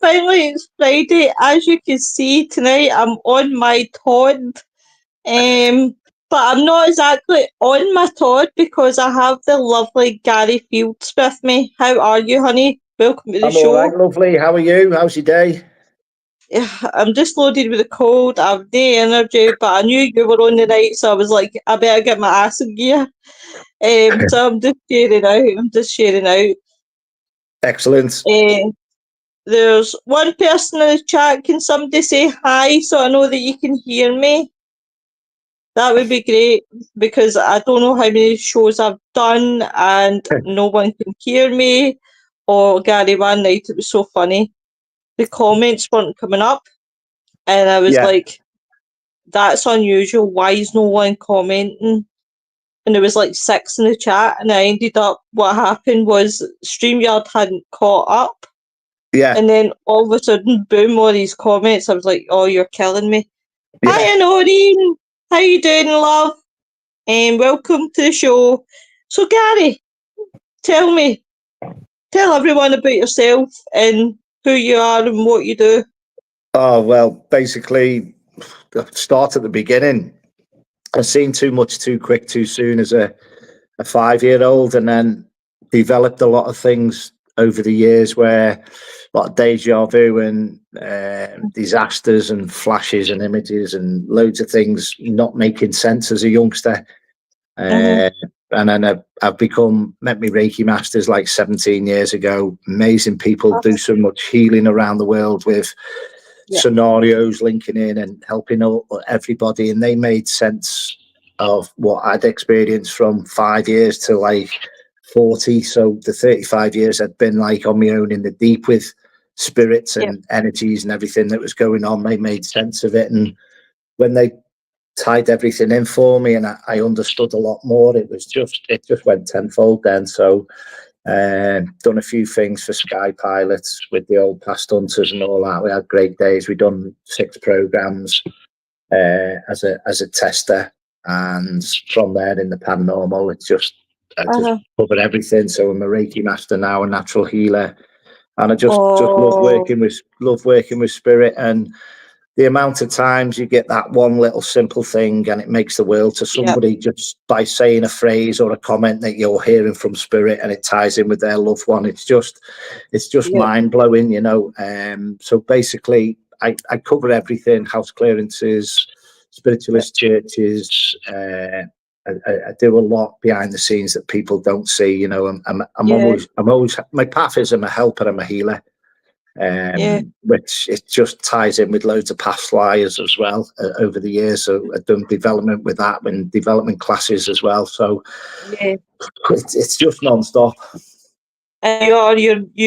finally it's Friday. As you can see tonight, I'm on my Todd. But I'm not exactly on my Todd because I have the lovely Garry Fields with me. How are you, honey? Welcome to the I'm show. all right, lovely. How are you? How's your day? Yeah, I'm just loaded with a cold. I've no energy, but I knew you were on the night, so I was like, I better get my ass in gear. So I'm just sharing out. Excellent. There's one person in the chat. Can somebody say hi so I know that you can hear me? That would be great because I don't know how many shows I've done and no one can hear me. Or Gary, one night it was so funny. The comments weren't coming up, and I was like, that's unusual. Why is no one commenting? And there was like 6 in the chat, and I ended up, what happened was StreamYard hadn't caught up. Yeah. And then all of a sudden, boom, all these comments. I was like, oh, you're killing me. Yeah. Hi, Noreen. How you doing, love? And welcome to the show. So, Gary, tell everyone about yourself and who you are and what you do. Oh, well, basically, start at the beginning. I've seen too much too quick, too soon as a 5-year-old, and then developed a lot of things over the years where a lot of deja vu and disasters and flashes and images and loads of things not making sense as a youngster. And then I've met me Reiki masters like 17 years ago. Amazing people do so much healing around the world with scenarios linking in and helping everybody. And they made sense of what I'd experienced from 5 years to like 40. So the 35 years I'd been like on my own in the deep with spirits and energies and everything that was going on. They made sense of it. And when they tied everything in for me and I understood a lot more, it just went tenfold then. So done a few things for Sky Pilots with the old past hunters and all that. We had great days. We done 6 programs as a tester, and from there in the paranormal I just covered everything. So I'm a Reiki master now, a natural healer, and I just love working with spirit. And the amount of times you get that one little simple thing and it makes the world to somebody just by saying a phrase or a comment that you're hearing from spirit and it ties in with their loved one. It's just mind blowing, you know. So basically I cover everything: house clearances, spiritualist churches. I do a lot behind the scenes that people don't see, you know. I'm always, my path is I'm a helper, I'm a healer. Which it just ties in with loads of past liars as well over the years. So I've done development with that and development classes as well. So it's just non-stop. You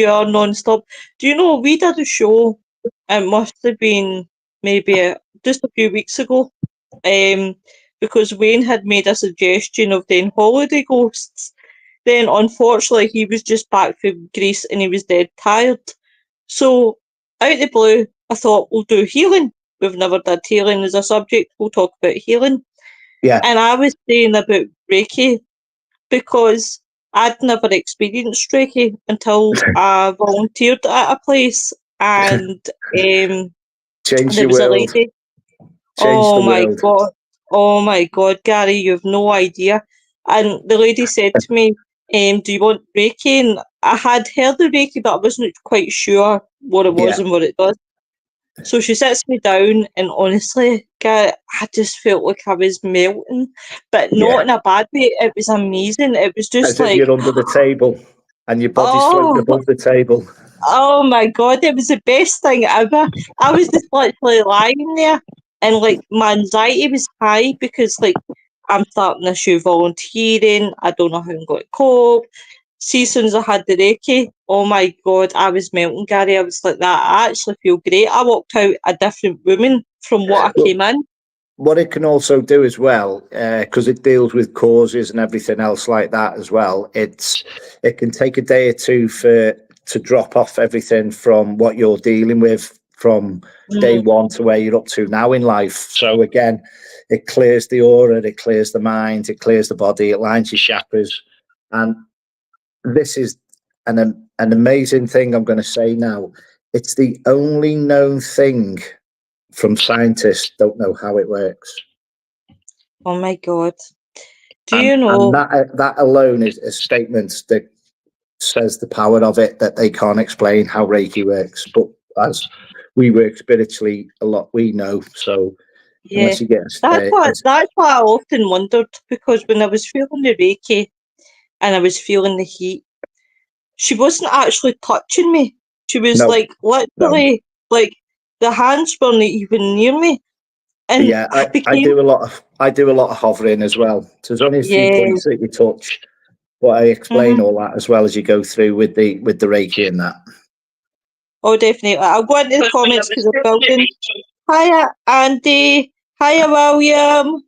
are non-stop. Do you know, we did a show, it must have been maybe just a few weeks ago, because Wayne had made a suggestion of doing holiday ghosts. Then unfortunately he was just back from Greece and he was dead tired. So, out of the blue, I thought we'll do healing. We've never done healing as a subject. We'll talk about healing. Yeah. And I was saying about Reiki because I'd never experienced Reiki until I volunteered at a place, and Changed there your was a world. lady. Oh my God, Gary, you've no idea. And the lady said to me, do you want Reiki? And I had heard of Reiki, but I wasn't quite sure what it was and what it does. So she sits me down, and honestly, Gary, I just felt like I was melting, but not in a bad way. It was amazing. It was just as if you're under the table and your body's floating above the table. Oh my God, it was the best thing ever. I was just literally lying there, and like my anxiety was high because like I'm starting this show volunteering. I don't know how I'm going to cope. See, as soon as I had the Reiki, oh my God, I was melting, Gary. I was like that. I actually feel great. I walked out a different woman from what I came in. What it can also do as well, because it deals with causes and everything else like that as well, it can take a day or two to drop off everything from what you're dealing with from day one to where you're up to now in life. So again, it clears the aura, it clears the mind, it clears the body, it lines your chakras. And this is an amazing thing I'm going to say now. it's the only known thing from scientists don't know how it works. Oh my God. Do And, you know? and that alone is a statement that says the power of it, that they can't explain how Reiki works. But as we work spiritually a lot, we know. So Yeah. unless you get That's what I often wondered, because when I was feeling the Reiki and I was feeling the heat, she wasn't actually touching me. She was No, like literally like the hands weren't even near me. And yeah, I I became do a lot of hovering as well. So there's only a few yeah. points that you touch, but I explain all that as well as you go through with the Reiki and that. Oh, definitely. I'll go into the comments because I'm building. Hiya, Andy. Hiya, William.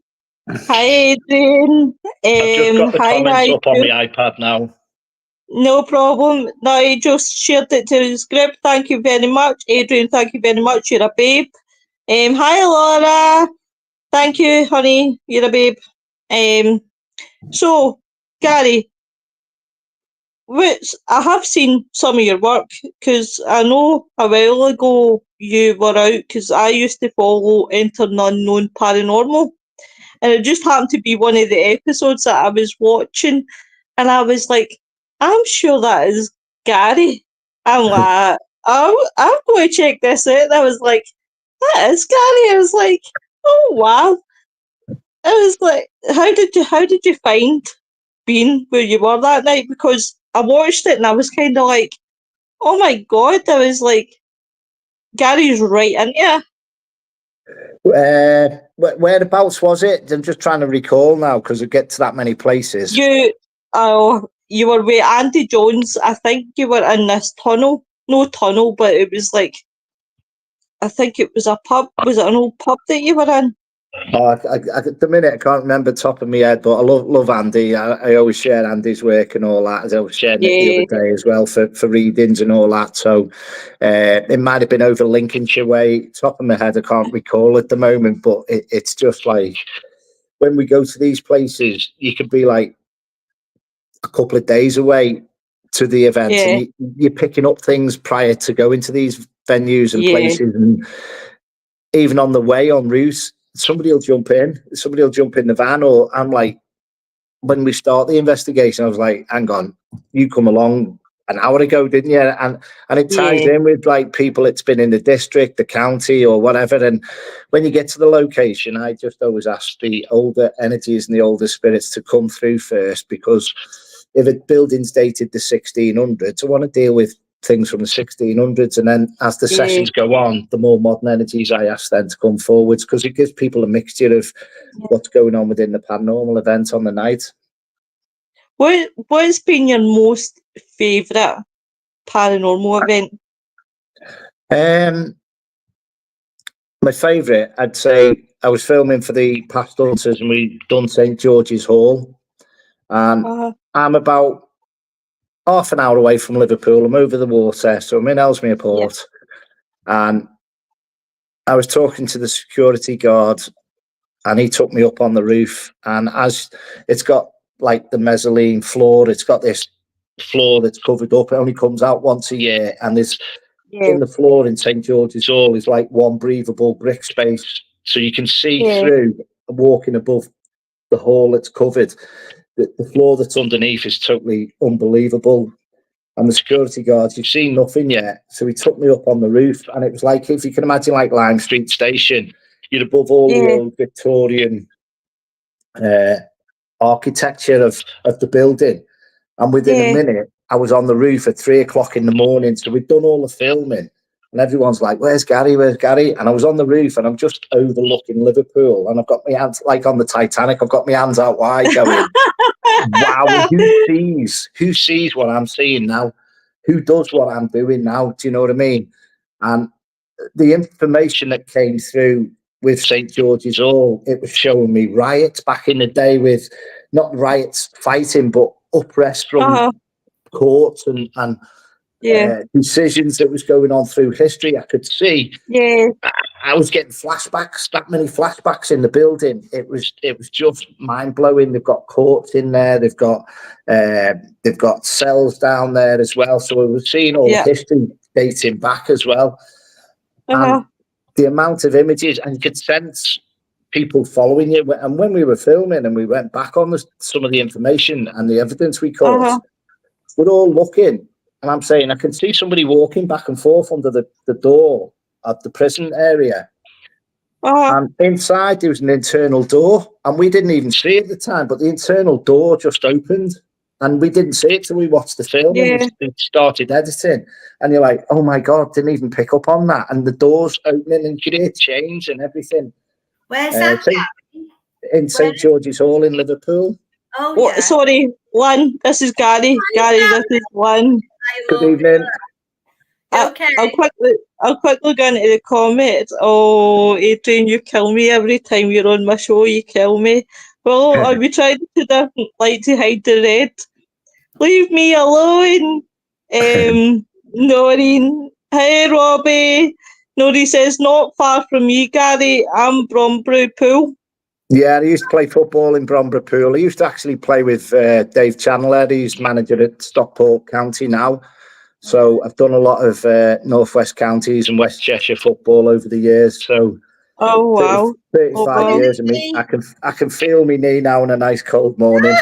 Hi, Adrian. I've just got the comments Hi, up on the iPad now. no problem. No, I just shared it to his group. Thank you very much. Adrian, thank you very much. You're a babe. Hi, Laura. Thank you, honey. You're a babe. So, Gary, I have seen some of your work, because I know a while ago you were out, because I used to follow Enter the Unknown Paranormal, and it just happened to be one of the episodes that I was watching, and I was like, I'm sure that is Gary. I'm like, oh, I'm going to check this out. And I was like, that is Gary. I was like, oh wow. I was like, how did you find being where you were that night? Because I watched it and I was kind of like, oh my God. I was like, Gary's right in here. Whereabouts was it? I'm just trying to recall now because I get to that many places. You were with Andy Jones. I think you were in this tunnel. No tunnel, but it was like, I think it was a pub. Was it an old pub that you were in? Oh, at the minute I can't remember top of my head, but I love Andy. I always share Andy's work and all that. As I was sharing it the Yeah, other day as well for readings and all that. So it might have been over Lincolnshire way. Top of my head, I can't recall at the moment. But it's just like when we go to these places, you could be like a couple of days away to the event, yeah, and you're picking up things prior to going to these venues and yeah, places, and even on the way en route, somebody will jump in the van, or I'm like, when we start the investigation, I was like, hang on, you come along an hour ago, didn't you? And it ties yeah, in with like people it's been in the district, the county, or whatever. And when you get to the location, I just always ask the older energies and the older spirits to come through first, because if a building's dated the 1600s, I want to deal with things from the 1600s, and then as the yeah. sessions go on, the more modern energies I ask them to come forwards, because it gives people a mixture of what's going on within the paranormal event on the night. What's been your most favourite paranormal event? My favourite, I'd say, I was filming for the Past Hunters, and we done St George's Hall, and I'm about half an hour away from Liverpool. I'm over the water, so I'm in Ellesmere Port, and I was talking to the security guard, and he took me up on the roof, and as it's got like the mezzanine floor, it's got this floor that's covered up. It only comes out once a year, and there's in the floor in St George's Hall is like one breathable brick space, so you can see through, walking above the hall that's covered. The floor that's underneath is totally unbelievable. And the security guards, you've seen nothing yet. So he took me up on the roof, and it was like, if you can imagine like Lime Street Station, you're above all the old Victorian architecture of the building. And within a minute, I was on the roof at 3:00 in the morning. So we'd done all the filming, and everyone's like, where's Gary? Where's Gary? And I was on the roof, and I'm just overlooking Liverpool, and I've got my hands, like on the Titanic, I've got my hands out wide going, wow, who sees what I'm seeing now? Who does what I'm doing now? Do you know what I mean? And the information that came through with St George's Hall, it was showing me riots back in the day, with not riots fighting, but uprest from courts and decisions that was going on through history. I could see. I was getting flashbacks, that many flashbacks in the building. It was just mind blowing. They've got courts in there. They've got cells down there as well. So we were seeing all the history dating back as well. And the amount of images, and you could sense people following you. And when we were filming and we went back on some of the information and the evidence we caught, we're all looking. And I'm saying, I can see somebody walking back and forth under the door of the prison area. And inside there was an internal door, and we didn't even see it at the time, but the internal door just opened, and we didn't see it till we watched the film and we started editing. And you're like, oh my God, didn't even pick up on that. And the door's opening and you hear change and everything. Where's that? In St. George's Hall in Liverpool. Oh, yeah. Sorry, Lynn, this is Gary. Gary, this is Lynn. Good evening. Okay. I'll quickly go into the comments. Oh, Adrian, you kill me every time you're on my show. You kill me. Well, I'll be trying to like to hide the red. Leave me alone. Noreen. Hey, Robbie. Noreen says, not far from you, Gary. I'm Bromborough Pool. Yeah, I used to play football in Bromborough Pool. I used to actually play with Dave Chandler. He's manager at Stockport County now. So I've done a lot of Northwest counties and West Cheshire football over the years. So, oh wow, 35 years of me. I can feel my knee now on a nice cold morning.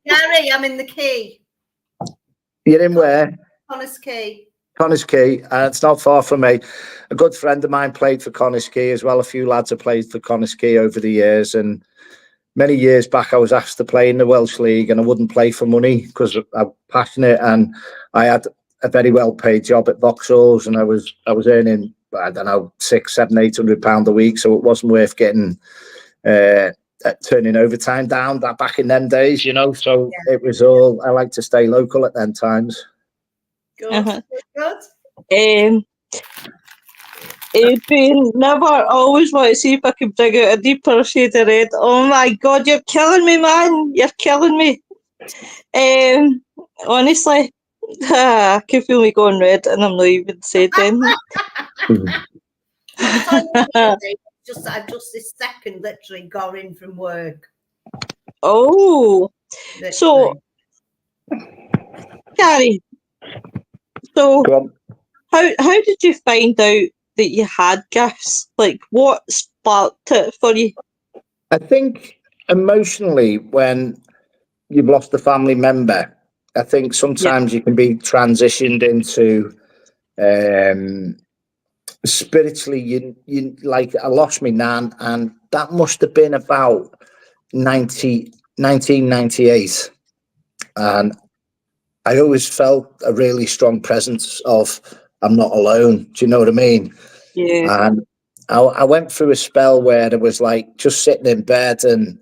Gary, I'm in the Key. You're in where? Connors Key. Connors Key. It's not far from me. A good friend of mine played for Connors Key as well. A few lads have played for Connors Key over the years, and many years back, I was asked to play in the Welsh League, and I wouldn't play for money because I'm passionate, and I had a very well-paid job at Vauxhalls, and I was earning, I don't know, £600-800 a week, so it wasn't worth getting turning overtime down that back in them days, you know. So it was all. I like to stay local at them times. Good. Good. Adrian, never always want to see if I can bring out a deeper shade of red. Oh my God, you're killing me, man. You're killing me. Honestly, I can feel me going red, and I'm not even saying just this second literally got in from work. Oh, Literally. So, Gary, so how did you find out that you had gifts? Like, what sparked it for you? I think emotionally, when you've lost a family member, I think sometimes you can be transitioned into spiritually. You like, I lost my nan, and that must have been about 1998, and I always felt a really strong presence of I'm not alone. Do you know what I mean? Yeah. And I went through a spell where it was like just sitting in bed, and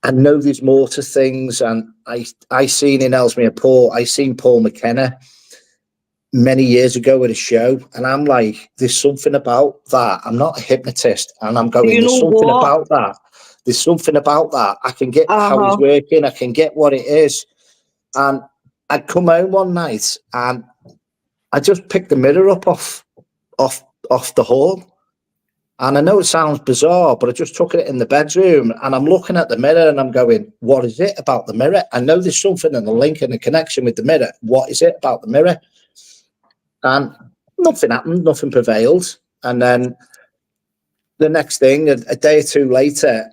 I know there's more to things. And I seen in Ellesmere Port, I seen Paul McKenna many years ago at a show, and I'm like, there's something about that. I'm not a hypnotist, and I'm going, there's something about that. There's something about that. I can get how he's working. I can get what it is. And I'd come home one night, and I just picked the mirror up off the hall. And I know it sounds bizarre, but I just took it in the bedroom, and I'm looking at the mirror and I'm going, what is it about the mirror? I know there's something in the link and the connection with the mirror. What is it about the mirror? And nothing happened, nothing prevailed. And then the next thing, a day or two later,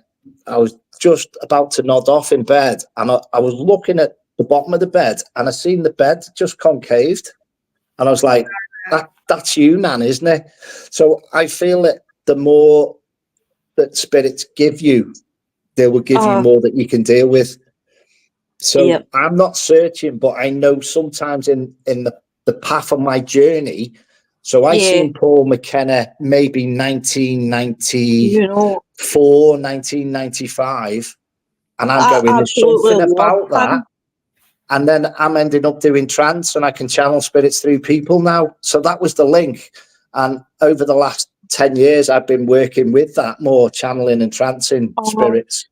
I was just about to nod off in bed, and I was looking at the bottom of the bed, and I seen the bed just concaved. And I was like, that's you, Nan, isn't it? So I feel that the more that spirits give you, they will give you more that you can deal with. So I'm not searching, but I know sometimes in the path of my journey. So I seen Paul McKenna maybe 1994, 1995, and I'm going, there's something about that. And then I'm ending up doing trance, and I can channel spirits through people now. So that was the link. And over the last 10 years, I've been working with that more, channeling and trancing spirits.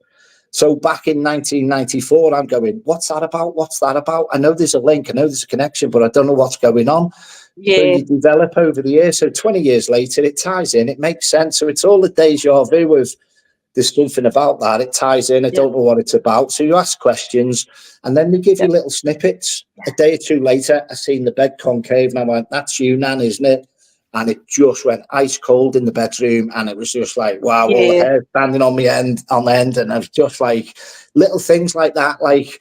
So back in 1994, I'm going, what's that about? What's that about? I know there's a link. I know there's a connection, but I don't know what's going on. So you develop over the years. So 20 years later, it ties in. It makes sense. So it's all the deja vu of there's something about that. It ties in. I don't know what it's about. So you ask questions, and then they give you little snippets. A day or two later, I seen the bed concave, and I went, "That's you, Nan, isn't it?" And it just went ice cold in the bedroom, and it was just like, wow, all the hair standing on the end, and I was just like, little things like that. Like,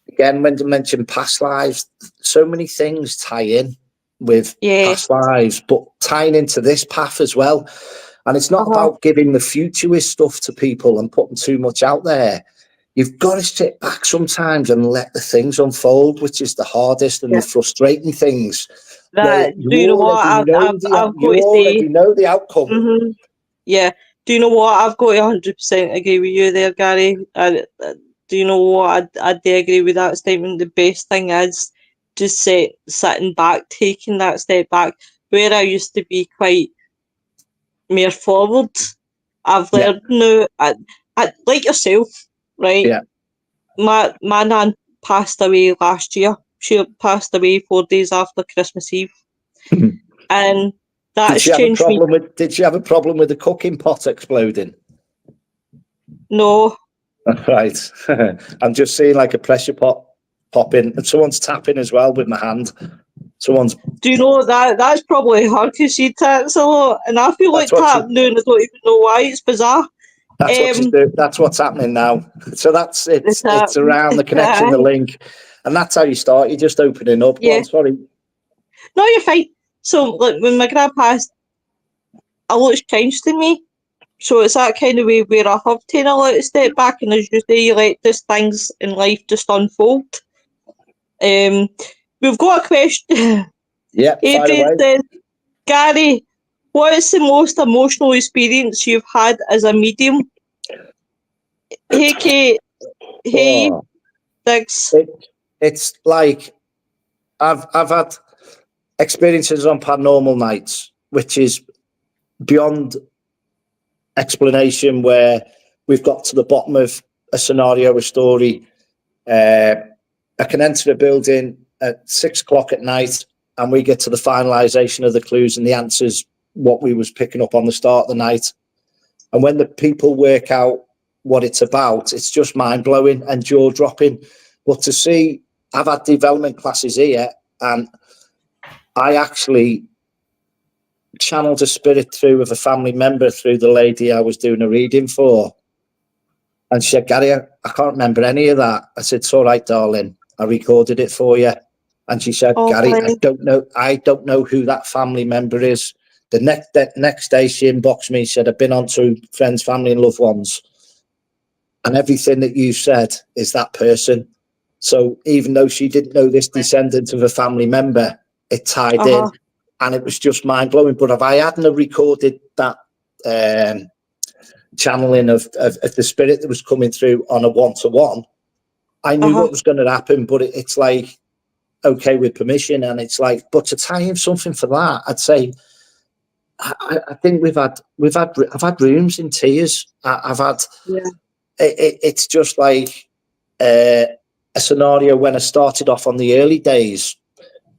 again, when you mention past lives, so many things tie in with past lives, but tying into this path as well. And it's not about giving the futurist stuff to people and putting too much out there. You've got to sit back sometimes and let the things unfold, which is the hardest and the frustrating things. Do you know what I've got to say? Know the outcome. Mm-hmm. Yeah. Do you know what? I've got to 100% agree with you there, Gary. Do you know what? I do agree with that statement. The best thing is just sitting back, taking that step back. Where I used to be quite more forward, I've learned now. I like yourself, right? Yeah. My nan passed away last year. She passed away 4 days after Christmas Eve, and that's changed me. Did she have a problem with the cooking pot exploding? No. Right. I'm just seeing like a pressure pot pop in, and someone's tapping as well with my hand. Do you know that's probably her because she taps a lot, and I feel like tapping now, and I don't even know why. It's bizarre. That's what she's doing. That's what's happening now. So that's it's around the connection, the link, and that's how you start. You're just opening up. Yeah. Oh, sorry. No, you're fine. So, like, when my grandpa passed, a lot's changed in me. So it's that kind of way where I have taken a little step back, and as you say, you let these things in life just unfold. We've got a question. Yeah, Adrian says, Gary, what is the most emotional experience you've had as a medium? Hey, Kate. Hey, thanks. It's like I've had experiences on paranormal nights, which is beyond explanation, where we've got to the bottom of a scenario, a story. I can enter a building at 6 o'clock at night, and we get to the finalisation of the clues and the answers, what we was picking up on the start of the night. And when the people work out what it's about, it's just mind-blowing and jaw-dropping. But to see, I've had development classes here, and I actually channeled a spirit through of a family member through the lady I was doing a reading for. And she said, Gary, I can't remember any of that. I said, it's all right, darling. I recorded it for you. And she said, Gary, I don't know who that family member is. The next day she inboxed me, said, I've been on to friends, family and loved ones. And everything that you said is that person. So even though she didn't know this descendant of a family member, it tied in. And it was just mind-blowing. But if I hadn't recorded that channeling of the spirit that was coming through on a one-to-one, I knew what was going to happen. But it's like, okay, with permission. And it's like, but to tie in something for that, I'd say, I think I've had rooms in tears. I've had, it's just like a scenario when I started off on the early days.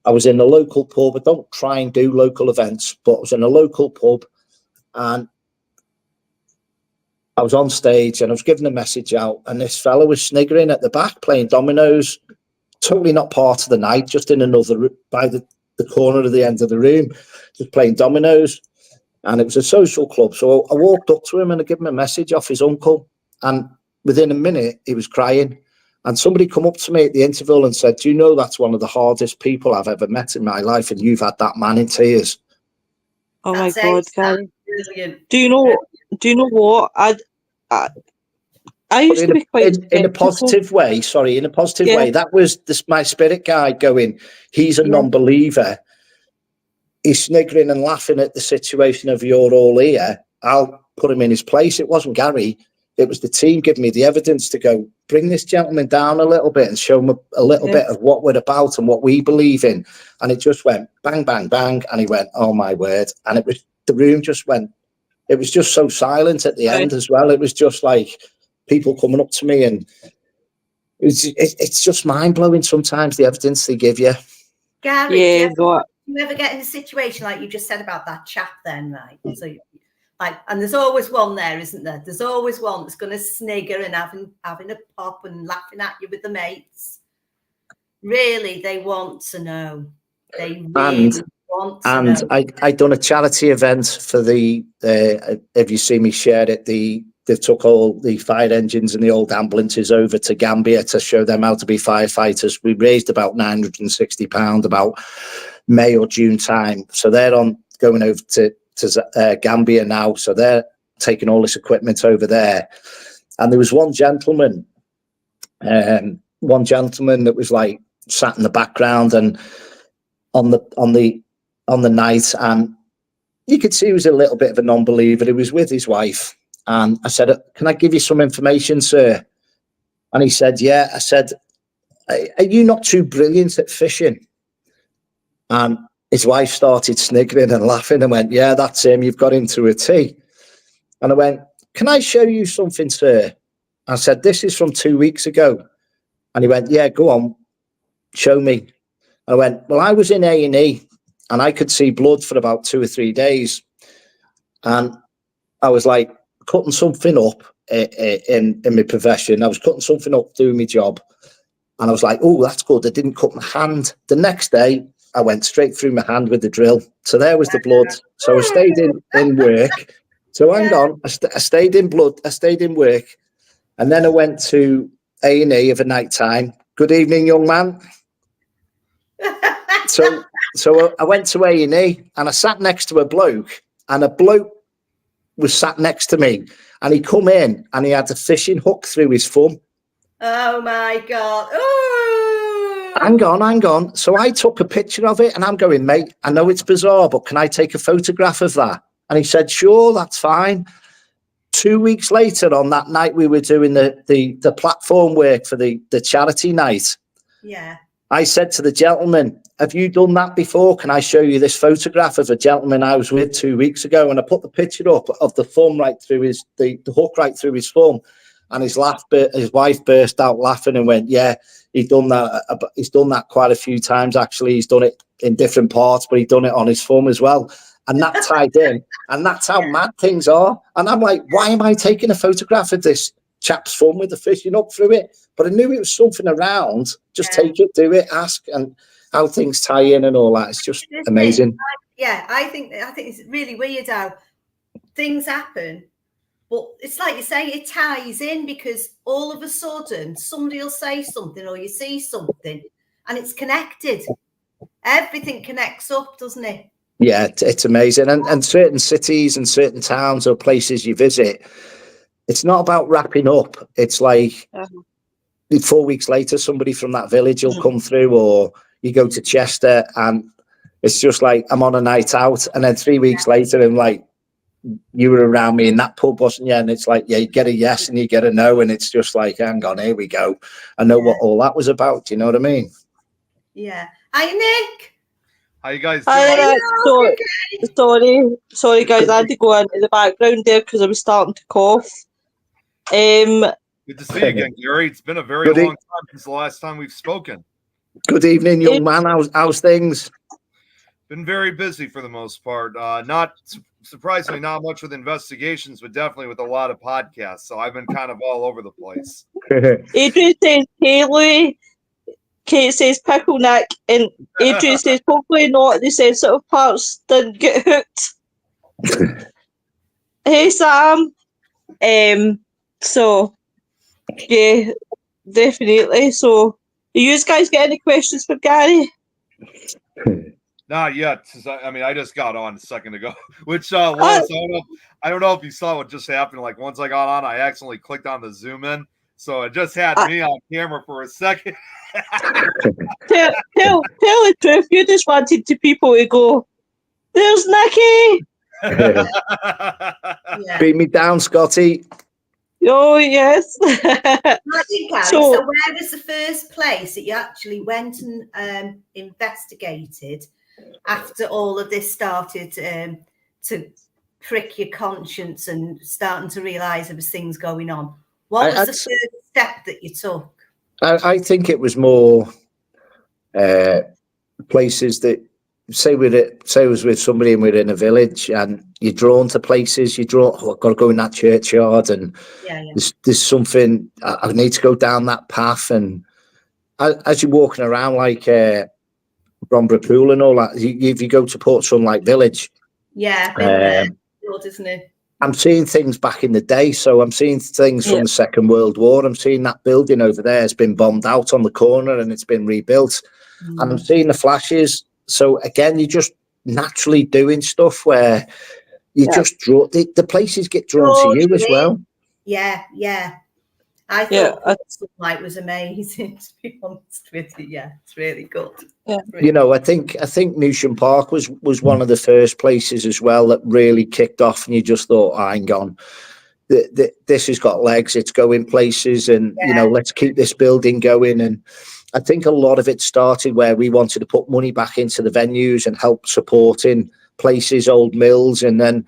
I was in a local pub. I don't try and do local events, but I was in a local pub, and I was on stage and I was giving a message out, and this fella was sniggering at the back playing dominoes, totally not part of the night, just in another, by the corner of the end of the room, just playing dominoes. And it was a social club. So I walked up to him and I gave him a message off his uncle, and within a minute he was crying. And somebody come up to me at the interval and said, do you know that's one of the hardest people I've ever met in my life, and you've had that man in tears? Oh my God, Gary. Do you know what? I used to be quite in a positive way. Sorry, in a positive way. That was my spirit guide going, he's a non-believer. He's sniggering and laughing at the situation of you're all here. I'll put him in his place. It wasn't Gary. It was the team giving me the evidence to go, bring this gentleman down a little bit and show him a little bit of what we're about and what we believe in. And it just went bang, bang, bang. And he went, oh my word. And the room just went, it was just so silent at the end as well. It was just like people coming up to me, and it's just mind blowing sometimes, the evidence they give you. Gary, do you ever get in a situation like you just said about that chap then, right? So Like, and there's always one there, isn't there? There's always one that's going to snigger and having a pop and laughing at you with the mates. Really, they want to know. They really want to know. And I done a charity event for the, if you see me share it, they took all the fire engines and the old ambulances over to Gambia to show them how to be firefighters. We raised about £960 about May or June time. So they're going over to Gambia now. So they're taking all this equipment over there. And there was one gentleman that was like sat in the background and on the night, and you could see he was a little bit of a non-believer. He was with his wife, and I said, "Can I give you some information, sir?" And he said, "Yeah." I said, "Are you not too brilliant at fishing?" And his wife started sniggering and laughing and went, "Yeah, that's him. You've got him to a T." And I went, "Can I show you something, sir?" I said, "This is from 2 weeks ago." And he went, "Yeah, go on, show me." I went, "Well, I was in A&E and I could see blood for about 2 or 3 days. And I was like cutting something up in my profession. I was cutting something up, doing my job. And I was like, oh, that's good. I didn't cut my hand. The next day, I went straight through my hand with the drill. So there was the blood. So I stayed in work. So hang on, I stayed in blood. I stayed in work. And then I went to A&E of a night time. Good evening, young man. So I went to A&E and I sat next to a bloke, and a bloke was sat next to me, and he come in and he had a fishing hook through his thumb. Oh my God. Ooh. Hang on. So I took a picture of it and I'm going, mate, I know it's bizarre, but can I take a photograph of that? And he said, sure, that's fine. 2 weeks later, on that night, we were doing the platform work for the charity night. Yeah. I said to the gentleman, have you done that before? Can I show you this photograph of a gentleman I was with 2 weeks ago? And I put the picture up of the thumb right through the hook right through his thumb. And his wife burst out laughing and went, yeah, he's done that. He's done that quite a few times, actually. He's done it in different parts, but he's done it on his thumb as well. And that tied in. And that's how mad things are. And I'm like, why am I taking a photograph of this chap's thumb with the fishing up through it? But I knew it was something around. Just take it, do it, ask, and how things tie in and all that. It's just amazing. I think it's really weird how things happen, but it's like you say, it ties in because all of a sudden somebody will say something or you see something and it's connected. Everything connects up, doesn't it? Yeah, it's amazing. And certain cities and certain towns or places you visit, it's not about wrapping up. It's like 4 weeks later, somebody from that village will come through, or you go to Chester and it's just like, I'm on a night out. And then 3 weeks later, I'm like, you were around me in that pub, wasn't you? And it's like, yeah, you get a yes and you get a no. And it's just like, hang on, here we go. I know what all that was about. Do you know what I mean? Yeah. Hi, Nick. How you guys doing? Sorry, guys. I had to go into the background there because I was starting to cough. Good to see you again, Gary. It's been a very long time since the last time we've spoken. Good evening, young man. How's things? Been very busy for the most part. Not surprisingly, not much with investigations, but definitely with a lot of podcasts. So I've been kind of all over the place. Adrian says, hey, Louie. Kate says, pickle Nick. And Adrian says, hopefully not. The sensitive parts didn't get hooked. Hey, Sam. So, yeah, definitely. So, do you guys get any questions for Gary? Not yet. I mean, I just got on a second ago, which Lois, I don't know if you saw what just happened. Like once I got on, I accidentally clicked on the zoom in, so it just had me on camera for a second. tell the truth. You just wanted people to go, there's Nicky. Beat me down, Scotty. Oh, yes. So where was the first place that you actually went and investigated after all of this started to prick your conscience and starting to realise there was things going on? What was the first step that you took? I think it was more places that say I was with somebody and we're in a village and you're drawn to places, I've got to go in that churchyard and there's something, I need to go down that path. And as you're walking around like Bromborough Pool and all that, if you go to Port Sunlight Village, been there, good, isn't it? I'm seeing things back in the day. So I'm seeing things from the Second World War. I'm seeing that building over there has been bombed out on the corner and it's been rebuilt. And I'm seeing the flashes. So again, you're just naturally doing stuff where you just draw, the places get drawn to you as well. Yeah. I thought Sunlight was amazing, to be honest with you. Yeah, it's really good. Yeah. You know, I think Newsham Park was one of the first places as well that really kicked off, and you just thought, hang on, this has got legs, it's going places, and you know, let's keep this building going. And I think a lot of it started where we wanted to put money back into the venues and help supporting places, old mills. And then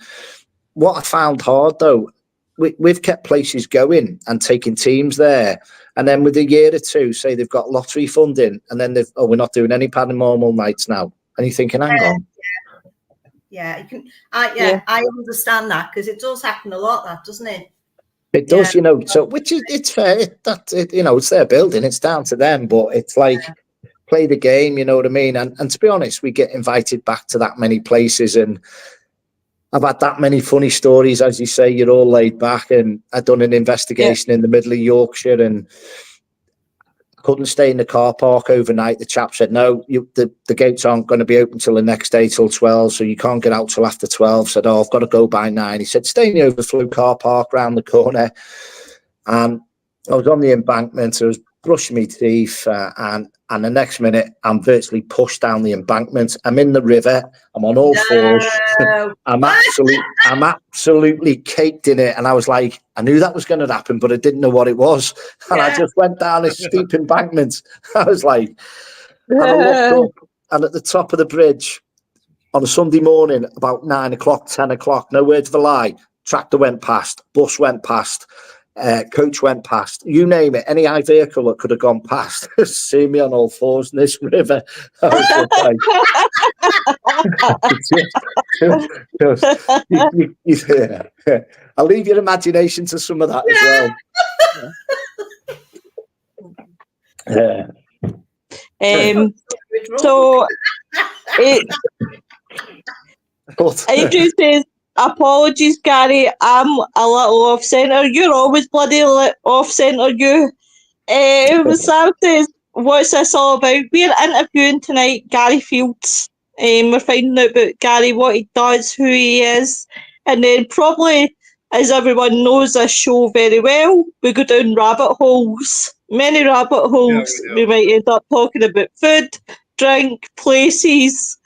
what I found hard though, we've kept places going and taking teams there, and then with a year or two, say they've got lottery funding, and then we're not doing any paranormal nights now, and you're thinking, hang on. Yeah, I understand that, because it does happen a lot, that, doesn't it? It does, you know. So which is, it's fair. You know, it's their building, it's down to them, but it's like play the game, you know what I mean? And to be honest, we get invited back to that many places, and I've had that many funny stories. As you say, you're all laid back, and I've done an investigation in the middle of Yorkshire and couldn't stay in the car park overnight. The chap said, no, the gates aren't going to be open till the next day till 12, so you can't get out till after 12. Said, oh, I've got to go by 9. He said, stay in the overflow car park round the corner. And I was on the embankment, I was brushing my teeth, and the next minute I'm virtually pushed down the embankment. I'm in the river, I'm on all fours. I'm absolutely caked in it. And I was like, I knew that was going to happen, but I didn't know what it was. And I just went down a steep embankment. I was like, and I looked up, and at the top of the bridge on a Sunday morning, about 9 o'clock, 10 o'clock, no word of a lie, tractor went past, bus went past, coach went past, you name it, any high vehicle that could have gone past. See me on all fours in this river. I was just like, I'll leave your imagination to some of that as well. So Adrian says, apologies, Gary, I'm a little off-centre. You're always bloody off-centre, you. Sam says, what's this all about? We're interviewing tonight Garry Fields. We're finding out about Gary, what he does, who he is. And then probably, as everyone knows this show very well, we go down rabbit holes. Many rabbit holes. We might end up talking about food, drink, places,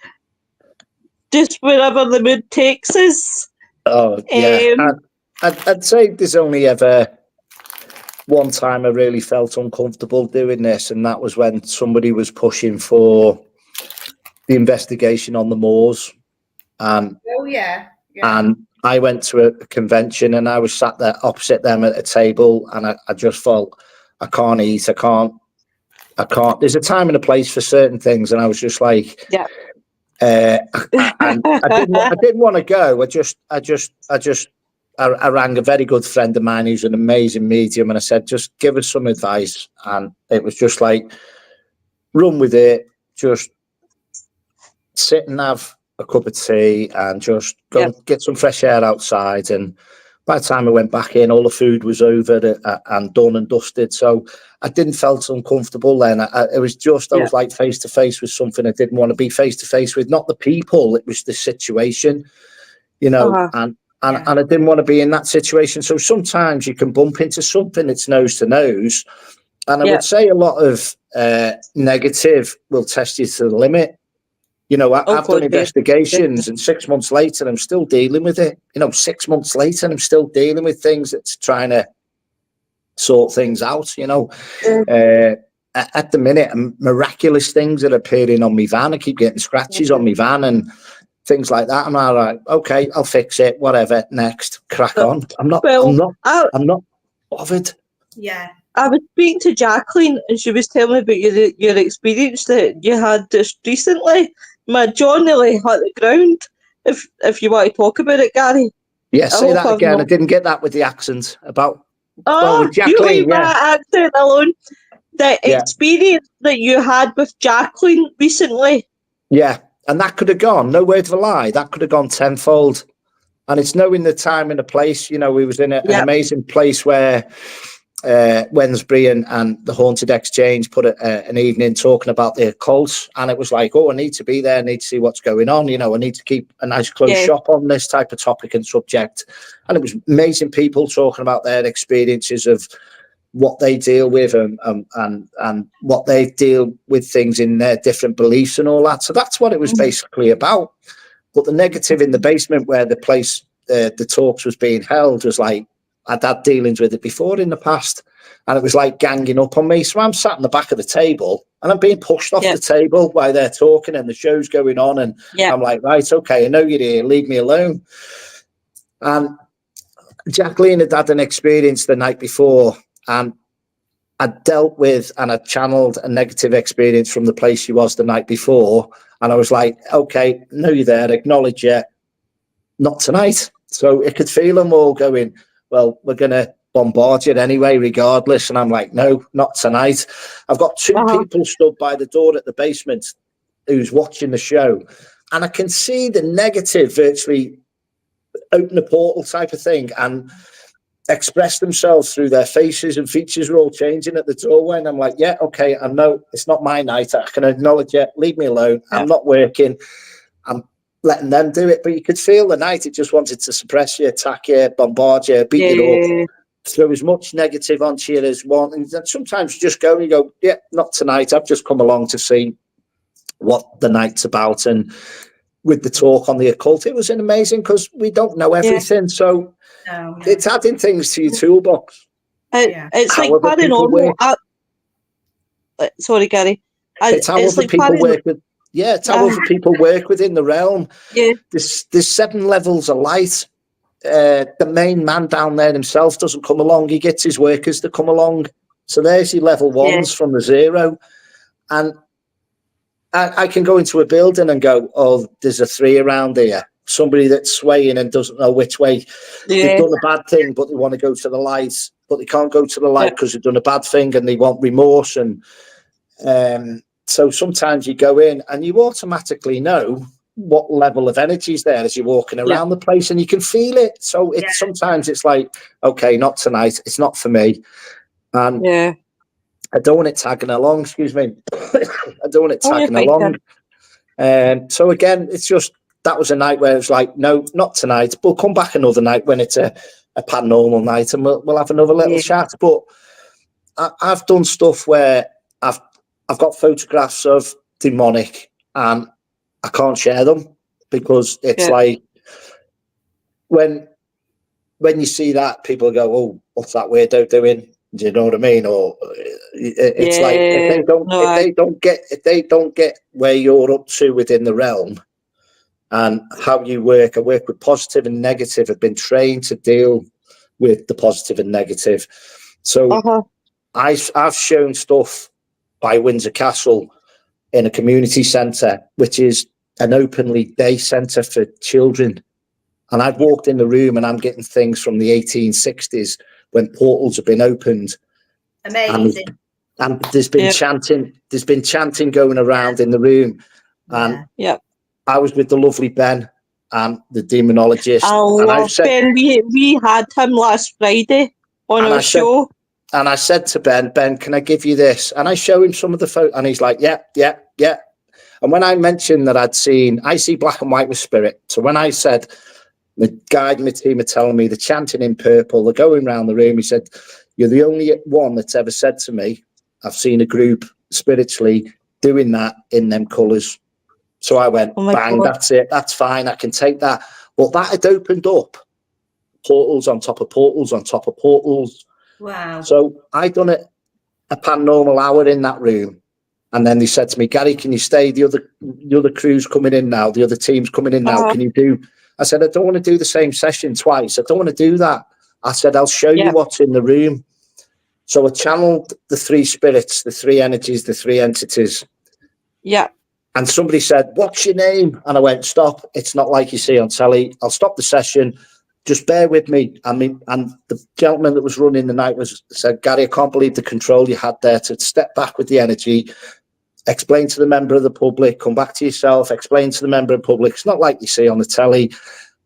just wherever the mood takes us. Oh, yeah. I'd say there's only ever one time I really felt uncomfortable doing this, and that was when somebody was pushing for the investigation on the moors. And I went to a convention, and I was sat there opposite them at a table, and I just felt, I can't eat, I can't. There's a time and a place for certain things, and I was just like, and I didn't want to go. I rang a very good friend of mine who's an amazing medium, and I said, just give us some advice. And it was just like, run with it, just sit and have a cup of tea and just go and get some fresh air outside. And by the time I went back in, all the food was over and done and dusted. So I didn't felt uncomfortable then. It was just, I was like face to face with something I didn't want to be face to face with. Not the people, it was the situation, you know, and I didn't want to be in that situation. So sometimes you can bump into something that's nose to nose. And I would say a lot of negative will test you to the limit. You know, I've done investigations, and 6 months later, I'm still dealing with it. You know, 6 months later, I'm still dealing with things that's trying to sort things out, you know. At the minute, miraculous things are appearing on my van. I keep getting scratches on my van and things like that. I'm all right. Okay, I'll fix it. Whatever. Next, crack on. I'm not bothered. Yeah. I was speaking to Jacqueline, and she was telling me about your experience that you had just recently. my jaw nearly hit the ground. If you want to talk about it, Gary. Yeah, say hope that I've again. I not- didn't get that with the accent about. Oh, with you Jacqueline, leave that accent alone. The Yeah. experience that you had with Jacqueline recently. Yeah, and that could have gone, no word of a lie, that could have gone tenfold. And it's knowing the time and the place. You know, we was in an amazing place where Wednesbury and the Haunted Exchange put an evening talking about the occult, and it was like, oh, I need to be there, I need to see what's going on, you know, I need to keep a nice close shop on this type of topic and subject. And it was amazing people talking about their experiences of what they deal with and what they deal with things in their different beliefs and all that. So that's what it was basically about. But the negative in the basement where the place, the talks was being held, was like, I'd had dealings with it before in the past, and it was like ganging up on me. So I'm sat in the back of the table and I'm being pushed off the table while they're talking and the show's going on. And I'm like, right, okay, I know you're here, leave me alone. And Jacqueline had an experience the night before, and I'd dealt with and I'd channeled a negative experience from the place she was the night before. And I was like, okay, know you're there, acknowledge it, not tonight. So it could feel them all going, well, we're going to bombard you anyway, regardless. And I'm like, no, not tonight. I've got two people stood by the door at the basement who's watching the show. And I can see the negative virtually open a portal type of thing and express themselves through their faces, and features are all changing at the doorway. And I'm like, yeah, okay, I know it's not my night. I can acknowledge it. Leave me alone. I'm not working. I'm letting them do it. But you could feel the night it just wanted to suppress you, attack you, bombard you, beat you up, throw as much negative onto you as one. And then sometimes you just go and you go, yeah, not tonight. I've just come along to see what the night's about. And with the talk on the occult, it was amazing because we don't know everything. So it's adding things to your toolbox. It's like paranormal. Sorry, Gary. It's how other people work with. Yeah, it's how other people work within the realm. Yeah, there's 7 levels of light. The main man down there himself doesn't come along. He gets his workers to come along. So there's your level 1s from the 0. And I can go into a building and go, oh, there's a 3 around here. Somebody that's swaying and doesn't know which way. They've done a bad thing, but they want to go to the light, but they can't go to the light because they've done a bad thing and they want remorse. And so sometimes you go in and you automatically know what level of energy is there as you're walking around the place, and you can feel it. So it's sometimes it's like, okay, not tonight. It's not for me. And I don't want it tagging along. Excuse me. I don't want it tagging along. So again, it's just, that was a night where it was like, no, not tonight. We'll come back another night when it's a paranormal night, and we'll have another little chat. But I've done stuff where I've got photographs of demonic, and I can't share them because it's like when you see that, people go, "Oh, what's that weirdo doing?" Do you know what I mean? Or it's like if they don't get where you're up to within the realm. And how you work, I work with positive and negative. I've been trained to deal with the positive and negative. So I've shown stuff by Windsor Castle in a community centre, which is an openly day centre for children. And I've walked in the room and I'm getting things from the 1860s when portals have been opened. Amazing. And there's been chanting. There's been chanting going around in the room. And I was with the lovely Ben and the demonologist. Ben. We had him last Friday on our show. And I said to Ben, can I give you this? And I show him some of the photos, and he's like, yeah. And when I mentioned that I see black and white with spirit. So when I said, the guide and the team are telling me they're chanting in purple, they're going around the room, he said, you're the only one that's ever said to me, I've seen a group spiritually doing that in them colours. So I went, bang, God. That's it. That's fine. I can take that. But that had opened up portals on top of portals on top of portals. Wow. So I done a paranormal hour in that room. And then they said to me, Gary, can you stay? The other crew's coming in now. The other team's coming in now. Can you do? I said, I don't want to do the same session twice. I don't want to do that. I said, I'll show you what's in the room. So I channeled the 3 spirits, the 3 energies, the 3 entities. Yeah. And somebody said, "What's your name?" And I went, "Stop. It's not like you see on telly. I'll stop the session. Just bear with me." I mean, and the gentleman that was running the night said, "Gary, I can't believe the control you had there to step back with the energy, explain to the member of the public, come back to yourself, explain to the member of the public. It's not like you see on the telly."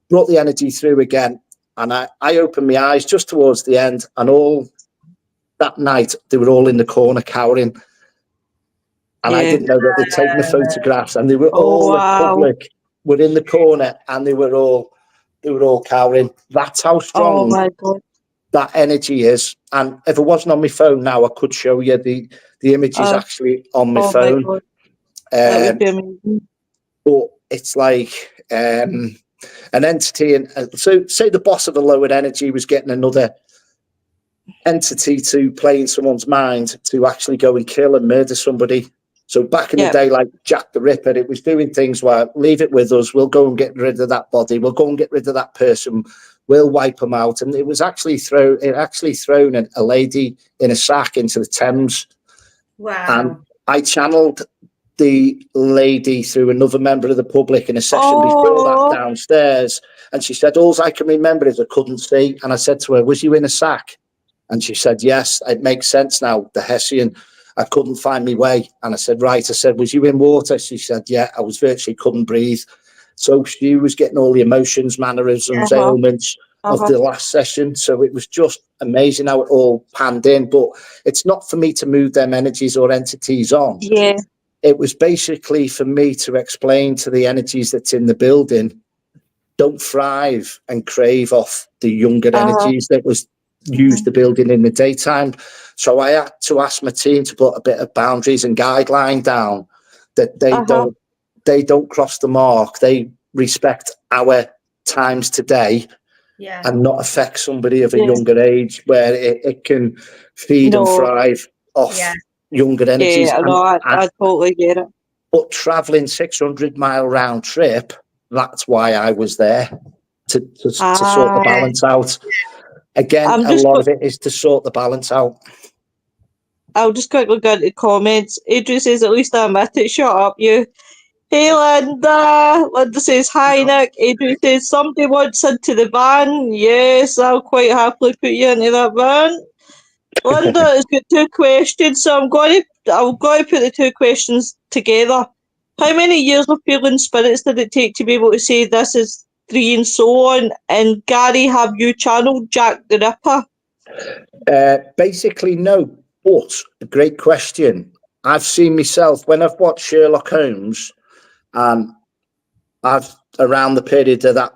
Brought the energy through again. And I opened my eyes just towards the end, and all that night, they were all in the corner cowering. And I didn't know that they'd taken the photographs, and they were all the public were in the corner, and they were all cowering. That's how strong that energy is. And if it wasn't on my phone now, I could show you the images actually on my phone. That would be amazing. But it's like an entity, and so say the boss of a lowered energy was getting another entity to play in someone's mind to actually go and kill and murder somebody. So back in the day, like Jack the Ripper, it was doing things where, leave it with us, we'll go and get rid of that body, we'll go and get rid of that person, we'll wipe them out. And it was actually thrown a lady in a sack into the Thames. Wow. And I channeled the lady through another member of the public in a session before that downstairs. And she said, "All I can remember is I couldn't see." And I said to her, "Was you in a sack?" And she said, "Yes, it makes sense now, the Hessian. I couldn't find my way." And I said, "Right." I said, "Was you in water?" She said, "Yeah, I was virtually couldn't breathe." So she was getting all the emotions, mannerisms, ailments of the last session. So it was just amazing how it all panned in. But it's not for me to move them energies or entities on. Yeah. It was basically for me to explain to the energies that's in the building, don't thrive and crave off the younger energies that was use the building in the daytime. So I had to ask my team to put a bit of boundaries and guideline down that they don't cross the mark. They respect our times today and not affect somebody of a younger age where it can feed and thrive off younger energies. Yeah, I totally get it. But traveling 600-mile round trip, that's why I was there to sort the balance out. Again, a lot of it is to sort the balance out. I'll just quickly go into comments. Adrian says, "At least I admit it. Shut up, you." Hey, Linda. Linda says, "Hi, Nick." Adrian says, "Somebody wants into the van." Yes, I'll quite happily put you into that van. Linda has got two questions, so I've got to put the two questions together. How many years of feeling spirits did it take to be able to say this is 3 and so on? And Gary, have you channeled Jack the Ripper? Basically, no. But a great question. I've seen myself when I've watched Sherlock Holmes, and around the period of that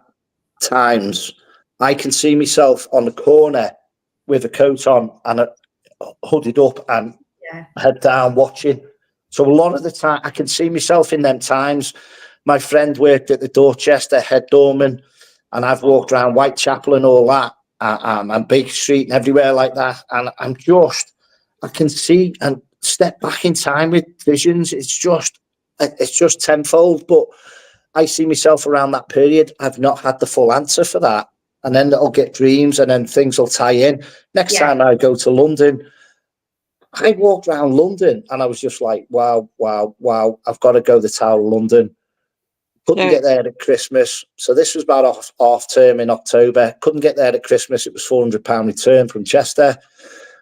times, I can see myself on the corner with a coat on and hooded up and head down watching. So a lot of the time I can see myself in them times. My friend worked at the Dorchester head doorman, and I've walked around Whitechapel and all that, and Baker Street and everywhere like that. And I can see and step back in time with visions. It's just tenfold. But I see myself around that period. I've not had the full answer for that. And then I'll get dreams, and then things will tie in. Next time I go to London, I walked around London and I was just like, wow, I've got to go to the Tower of London. Couldn't get there at Christmas. So this was about half term in October. Couldn't get there at Christmas. It was £400 return from Chester.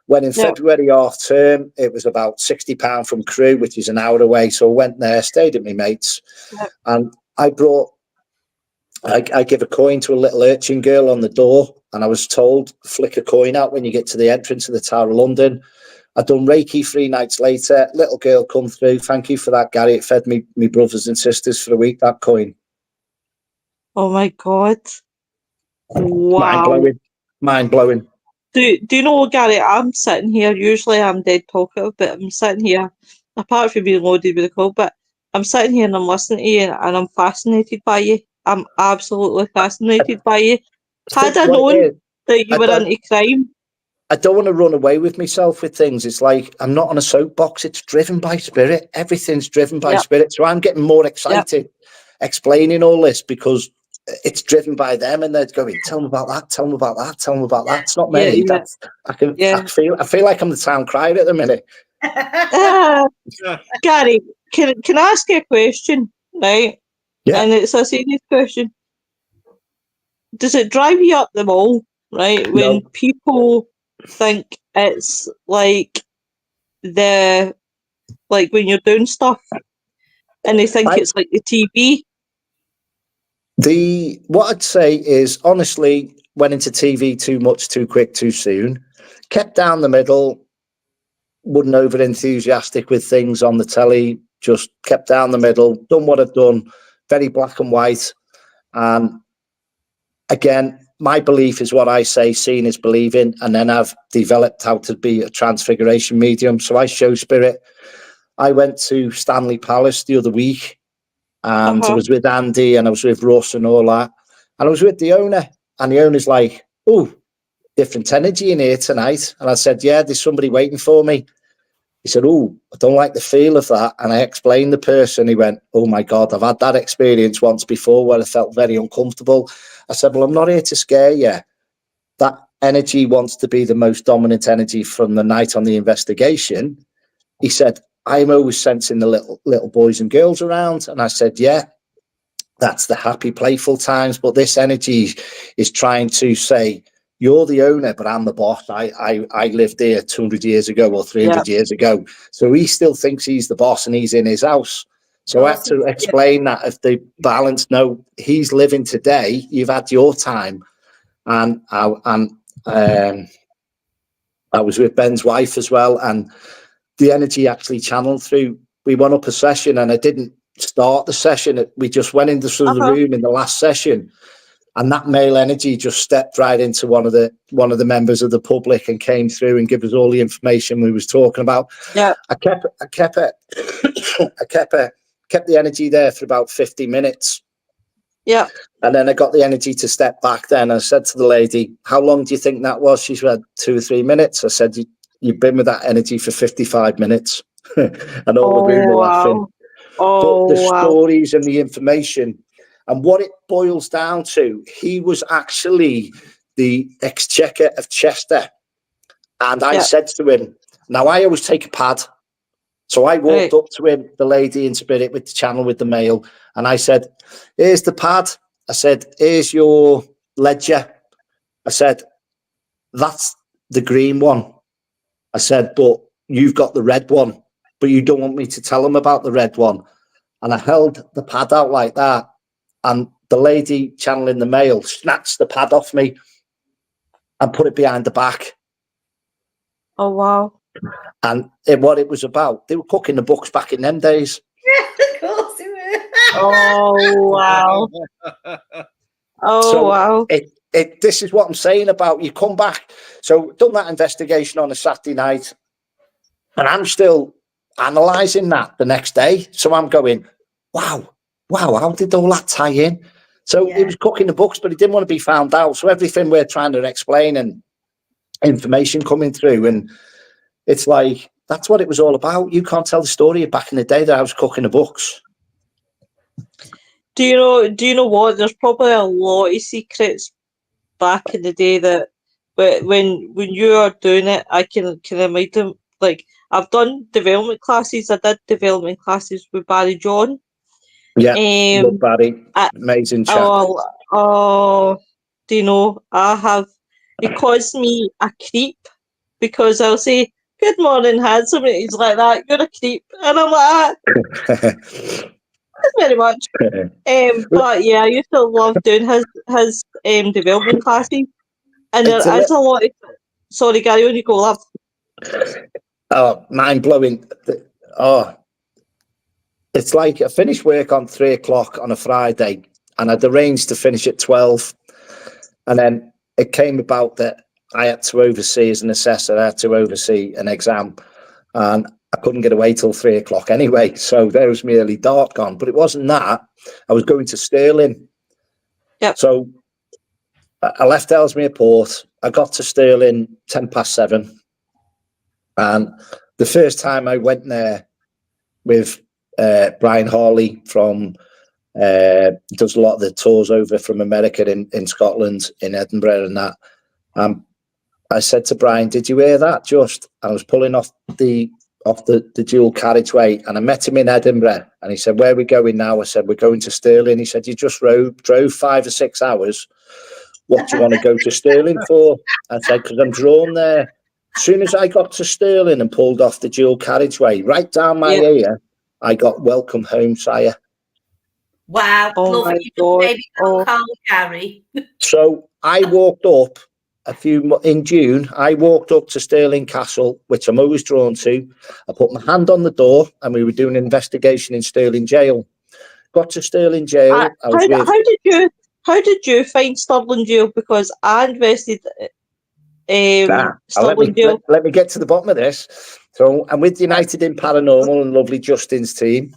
When in February half term, it was about £60 from Crewe, which is an hour away. So I went there, stayed at my mates, and I give a coin to a little urchin girl on the door, and I was told, flick a coin out when you get to the entrance of the Tower of London. I'd done Reiki 3 nights later. Little girl come through. "Thank you for that, Gary. It fed me brothers and sisters for a week, that coin." Oh my God. Wow. Mind blowing. Do you know, Gary, I'm sitting here, usually I'm dead talkative, but I'm sitting here, apart from being loaded with the call, but I'm sitting here and I'm listening to you and I'm fascinated by you. I'm absolutely fascinated by you. Had I known that you were into crime. I don't want to run away with myself with things. It's like I'm not on a soapbox. It's driven by spirit. Everything's driven by spirit. So I'm getting more excited explaining all this because it's driven by them, and they're going, "Tell them about that. Tell them about that. Tell them about that." It's not me. I feel like I'm the town crier at the minute. Gary, can I ask you a question, right? Yeah. And it's a serious question. Does it drive you up the wall, right, when No. people think it's like when you're doing stuff and they think it's like the TV? What I'd say is, honestly, went into TV too much, too quick, too soon. Kept down the middle, wasn't over enthusiastic with things on the telly, just kept down the middle, done what I'd done, very black and white. And again, my belief is what I say, seeing is believing. And then I've developed how to be a transfiguration medium. So I show spirit. I went to Stanley Palace the other week, and I was with Andy and I was with Russ and all that. And I was with the owner, and the owner's like, "Oh, different energy in here tonight." And I said, "Yeah, there's somebody waiting for me." He said, "Oh, I don't like the feel of that." And I explained the person. He went, "Oh my God, I've had that experience once before where I felt very uncomfortable." I said, "Well, I'm not here to scare you. That energy wants to be the most dominant energy from the night on the investigation." He said, "I'm always sensing the little boys and girls around." And I said, "Yeah, that's the happy, playful times. But this energy is trying to say, you're the owner, but I'm the boss. I lived here 200 years ago or 300 years ago." So he still thinks he's the boss and he's in his house. So I had to explain that if the balance, no, he's living today. You've had your time. And I was with Ben's wife as well. And the energy actually channeled through. We went up a session and I didn't start the session. We just went into the room in the last session, and that male energy just stepped right into one of the members of the public and came through and gave us all the information we was talking about. Yeah. I kept the energy there for about 50 minutes. Yeah. And then I got the energy to step back then. I said to the lady, "How long do you think that was?" She said, 2 or 3 minutes. I said, You've been with that energy for 55 minutes. And all the room were laughing. But the stories and the information and what it boils down to, he was actually the exchequer of Chester. And I said to him, now I always take a pad. So I walked up to him, the lady in spirit with the channel with the mail, and I said, "Here's the pad." I said, "Here's your ledger." I said, "That's the green one." I said, "But you've got the red one, but you don't want me to tell them about the red one." And I held the pad out like that, and the lady channeling the mail snatched the pad off me and put it behind the back. Oh, wow. And what it was about, they were cooking the books back in them days. Yeah, of course they were. Oh, wow. Oh, so wow. This is what I'm saying about you come back. So done that investigation on a Saturday night, and I'm still analysing that the next day. So I'm going, wow, how did all that tie in? So he was cooking the books, but he didn't want to be found out. So everything we're trying to explain and information coming through, and it's like, that's what it was all about. You can't tell the story of back in the day that I was cooking the books. Do you know what? There's probably a lot of secrets back in the day that, but when you are doing it, I can imagine. Like, I've done development classes. I did development classes with Barry John. Yeah, love Barry. Amazing chap. Do you know, he calls me a creep because I'll say, "Good morning, handsome," and he's like that, "You're a creep," and I'm like, "Thanks very much." But yeah, I used to love doing his development classes, and there is a lot of. Sorry, Gary, on you go, love. Oh, mind blowing! It's like I finished work on 3 o'clock on a Friday, and I'd arranged to finish at 12, and then it came about that I had to oversee, as an assessor, I had to oversee an exam, and I couldn't get away till 3 o'clock anyway. So there was me early dark gone. But it wasn't that. I was going to Stirling. Yep. So I left Ellesmere Port. I got to Stirling 7:10. And the first time I went there with Brian Harley from does a lot of the tours over from America in Scotland, in Edinburgh and that. I said to Brian, "Did you hear that? I was pulling off the off the dual carriageway, and I met him in Edinburgh, and he said, "Where are we going now?" I said, "We're going to Stirling." He said, "You just drove 5 or 6 hours. What do you want to go to Stirling for?" I said, "Because I'm drawn there." As soon as I got to Stirling and pulled off the dual carriageway, right down my ear, I got "Welcome home, sire." Wow, Oh love my it. You God. maybe don't call Gary. So I walked up in June. I walked up to Stirling Castle, which I'm always drawn to. I put my hand on the door, and we were doing an investigation in Stirling Jail. Got to Stirling Jail. How did you find Stirling Jail? Because I invested Stirling Jail. Let me get to the bottom of this. So I'm with United in Paranormal and lovely Justin's team,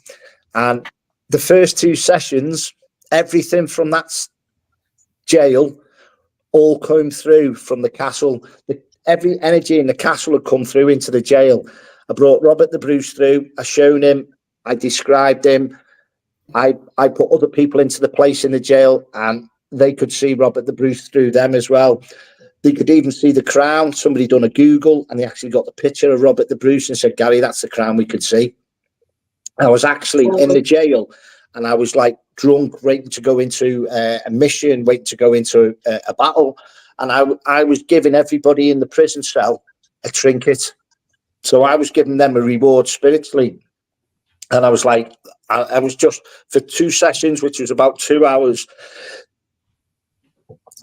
and the first 2 sessions, everything from that jail all came through from the castle. Every energy in the castle had come through into the jail. I brought Robert the Bruce through. I shown him. I described him. I put other people into the place in the jail, and they could see Robert the Bruce through them as well. They could even see the crown. Somebody done a Google, and they actually got the picture of Robert the Bruce and said, "Gary, that's the crown we could see." I was actually in the jail, and I was like drunk, waiting to go into a mission, waiting to go into a battle. And I was giving everybody in the prison cell a trinket. So I was giving them a reward spiritually. And I was like, I was just, for 2 sessions, which was about 2 hours,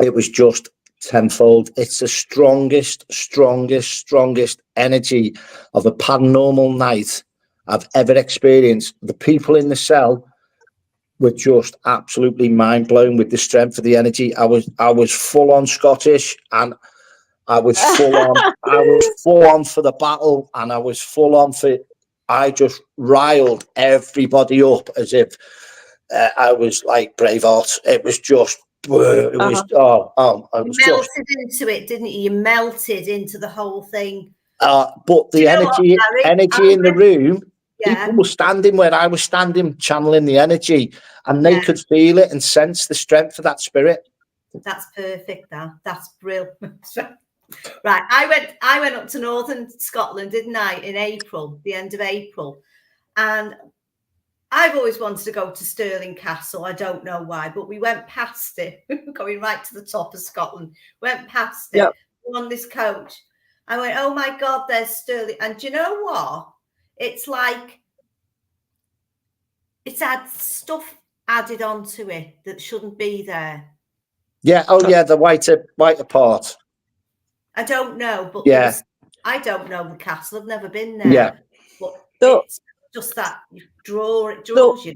it was just tenfold. It's the strongest energy of a paranormal night I've ever experienced. The people in the cell were just absolutely mind blown with the strength of the energy. I was full on Scottish, and I was full on for the battle, and I was full on for. I just riled everybody up as if I was like Braveheart. It was just. It was I was You melted into it, didn't you? You melted into the whole thing. But the energy in the room. Yeah. People were standing where I was standing, channeling the energy, and they could feel it and sense the strength of that spirit. That's perfect. That's brilliant. Right, I went up to northern Scotland, didn't I, in April, the end of April, and I've always wanted to go to Stirling Castle. I don't know why, but we went past it, going right to the top of Scotland. Went past it on this coach. I went, oh my God, there's Stirling, and do you know what? It's like it's had stuff added onto it that shouldn't be there. Yeah. Oh, yeah. The whiter part. I don't know, but I don't know the castle. I've never been there. Yeah. But it's just that it draws you.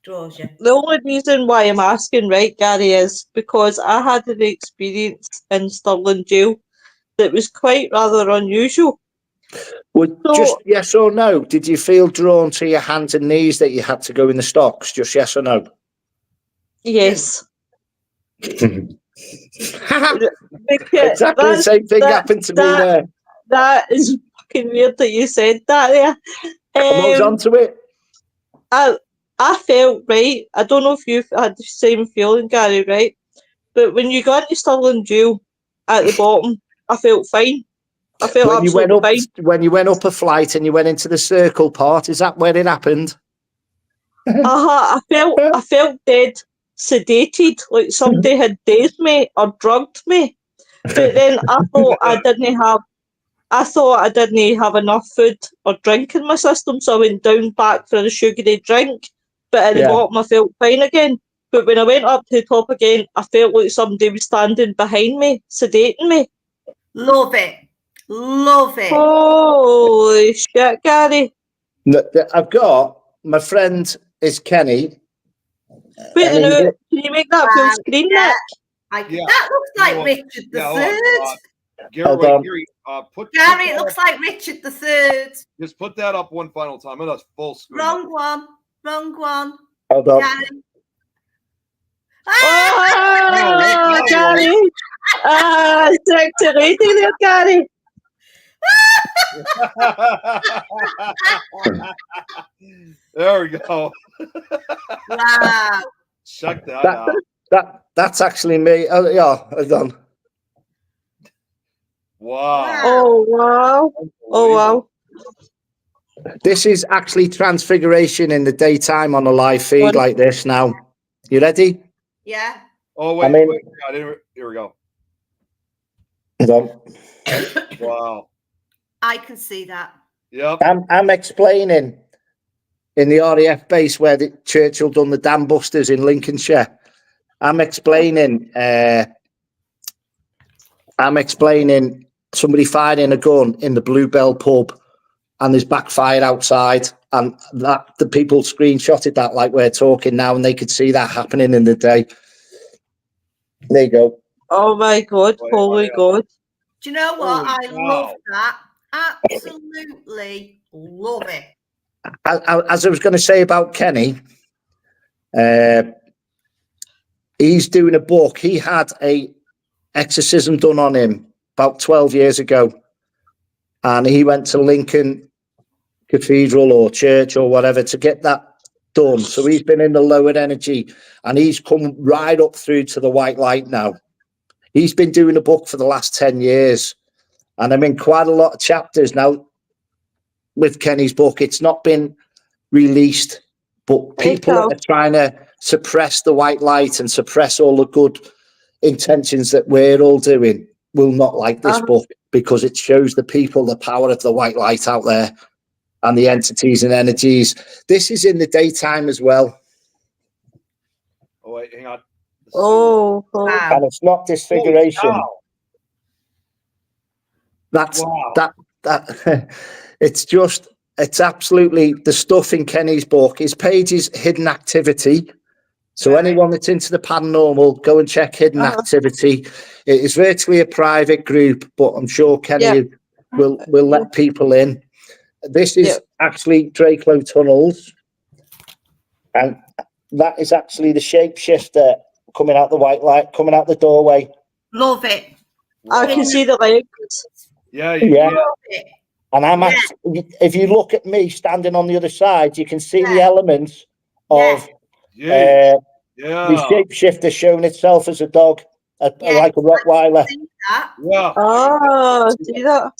The only reason why I'm asking, right, Gary, is because I had an experience in Stirling Jail that was quite rather unusual. Well, just yes or no. Did you feel drawn to your hands and knees that you had to go in the stocks? Just yes or no? Yes. Exactly the same thing happened to me there. That is fucking weird that you said that there. I was onto it. I felt, right, I don't know if you've had the same feeling, Gary, right? But when you got into Stirling Jail at the bottom, I felt fine. I felt absolutely fine. When you went up a flight and you went into the circle part, is that where it happened? I felt dead, sedated, like somebody had dazed me or drugged me. But then I thought I didn't have enough food or drink in my system, so I went down back for a sugary drink. But at the bottom, I felt fine again. But when I went up to the top again, I felt like somebody was standing behind me, sedating me. Love it. Holy shit, Gary. I've got, my friend is Kenny. Wait a minute, can you make that full screen, Nick? That looks like Richard the Third. Gary, Gary, it looks like Richard the Third. Just put that up one final time. I'm in a full screen. Wrong one. Hold on. Gary. Oh, Gary. Sector rating there, Gary. There we go. Wow. Check that out. That's actually me. Oh, yeah, hold on. Wow. Oh, wow. Oh, wow. This is actually Transfiguration in the daytime on a live feed like this now. You ready? Yeah. Oh, wait, wait. Here we go. Wow. I can see that. Yep. I'm explaining in the RAF base where the Churchill done the dam busters in Lincolnshire. I'm explaining somebody firing a gun in the Bluebell pub and there's backfire outside, and that the people screenshotted that like we're talking now, and they could see that happening in the day. There you go. Oh my God, holy God. Do you know what? Holy I love that. Absolutely love it. As I was going to say about Kenny, he's doing a book. He had a exorcism done on him about 12 years ago, and he went to Lincoln Cathedral or church or whatever to get that done. So he's been in the lower energy, and he's come right up through to the white light now. He's been doing a book for the last 10 years, and I'm in quite a lot of chapters now with Kenny's book. It's not been released, but people are trying to suppress the white light and suppress all the good intentions that we're all doing will not like this book, because it shows the people the power of the white light out there and the entities and energies. This is in the daytime as well. Oh, wait, hang on. Oh, Wow. And it's not disfiguration. That's that it's absolutely the stuff in Kenny's book. His page is Hidden Activity. So anyone that's into the paranormal, go and check Hidden Activity. It is virtually a private group, but I'm sure Kenny will let people in. This is actually Drakelow Tunnels, and that is actually the shapeshifter coming out the white light, coming out the doorway. Love it. I can see the legs. Yeah, you can. And I'm actually, if you look at me standing on the other side, you can see the elements of the shapeshifter showing itself as a dog, like a Rottweiler. Yeah. Oh, see that?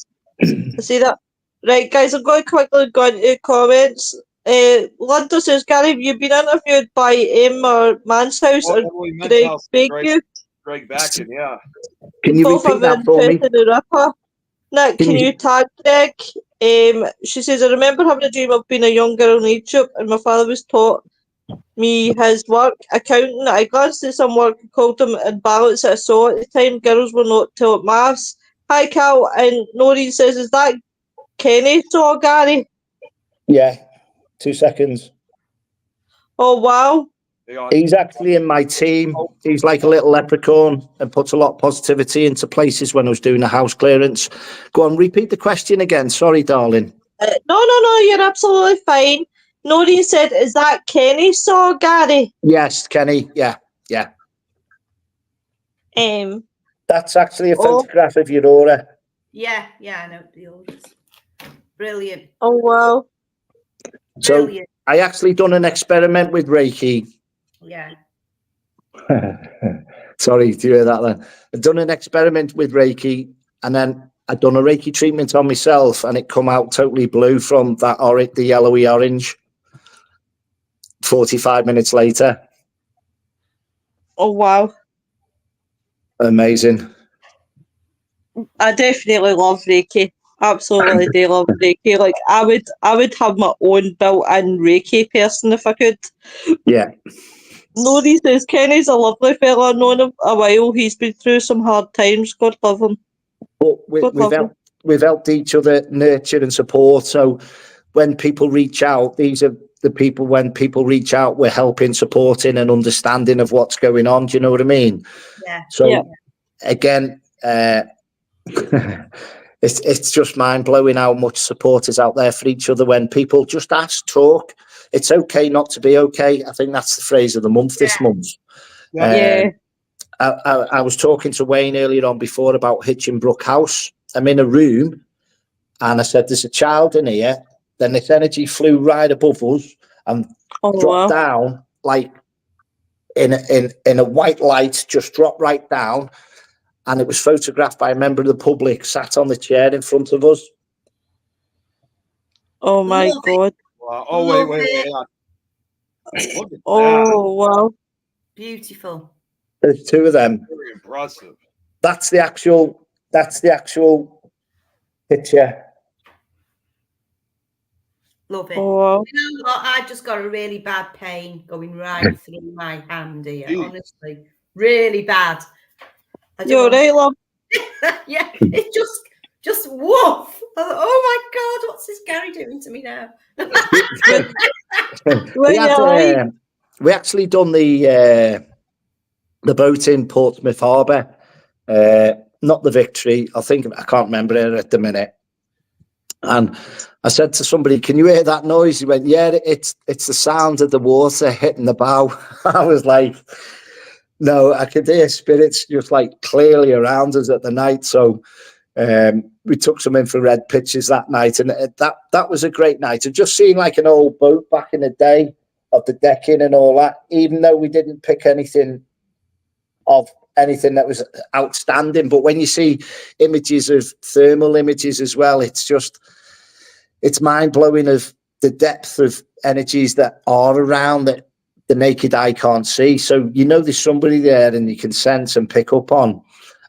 See that? Right, guys, I'm going to quickly go into comments. Linda says, Gary, have you been interviewed by Emma Manshouse or Greg Baker? Greg Backen, yeah. Can you repeat that for me? Nick, can you tag Greg? She says, I remember having a dream of being a young girl in Egypt, and my father was taught me his work, accountant. I glanced at some work and called them in balance that I saw at the time. Girls were not taught maths. Hi, Cal. And Noreen says, is that Kenny saw Gary? Yeah, 2 seconds. Oh, wow. He's actually in my team. He's like a little leprechaun and puts a lot of positivity into places when I was doing the house clearance. Go on, repeat the question again. Sorry, darling. No, you're absolutely fine. Noreen said, is that Kenny saw Gary? Yes, Kenny. Yeah. That's actually a photograph of your aura. Yeah, I know the auras. Brilliant. Oh, wow. So Brilliant. I actually done an experiment with Reiki. Yeah. Sorry, do you hear that then? I've done an experiment with Reiki, and then I've done a Reiki treatment on myself, and it come out totally blue from that the yellowy orange 45 minutes later. Oh, wow. Amazing. I definitely love Reiki. Absolutely do love Reiki. Like I would have my own built-in Reiki person if I could. Yeah. Nori says Kenny's a lovely fella. I've known him a while. He's been through some hard times. God love him. But we've helped each other nurture and support. So when people reach out, these are the people, when people reach out, we're helping, supporting and understanding of what's going on. Do you know what I mean? Yeah. So again, it's just mind-blowing how much support is out there for each other when people just ask, talk. It's okay not to be okay. I think that's the phrase of the month this month. I was talking to Wayne earlier on before about Hitchinbrook House. I'm in a room and I said, there's a child in here. Then this energy flew right above us and dropped down like in a white light, just dropped right down. And it was photographed by a member of the public sat on the chair in front of us. Oh my Love it. God. Wow. Oh, wait, Love wait, it. hang on. Look at that. Oh, wow. Beautiful. There's two of them. Very impressive. That's the actual picture. Love it. Oh, wow. You know what? I just got a really bad pain going right through my hand here. Gee. Honestly, really bad. I don't You're know. right, love. Yeah, it just woof. I thought, oh my God, what's this Garry doing to me now? We actually done the boat in Portsmouth Harbour. Not the Victory. I can't remember it at the minute. And I said to somebody, "Can you hear that noise?" He went, "Yeah, it's the sound of the water hitting the bow." I was like, "No, I could hear spirits just like clearly around us at the night." So we took some infrared pictures that night, and that was a great night. And just seeing like an old boat back in the day of the decking and all that, even though we didn't pick anything that was outstanding, but when you see images of thermal images as well, it's mind-blowing of the depth of energies that are around that the naked eye can't see. So there's somebody there and you can sense and pick up on,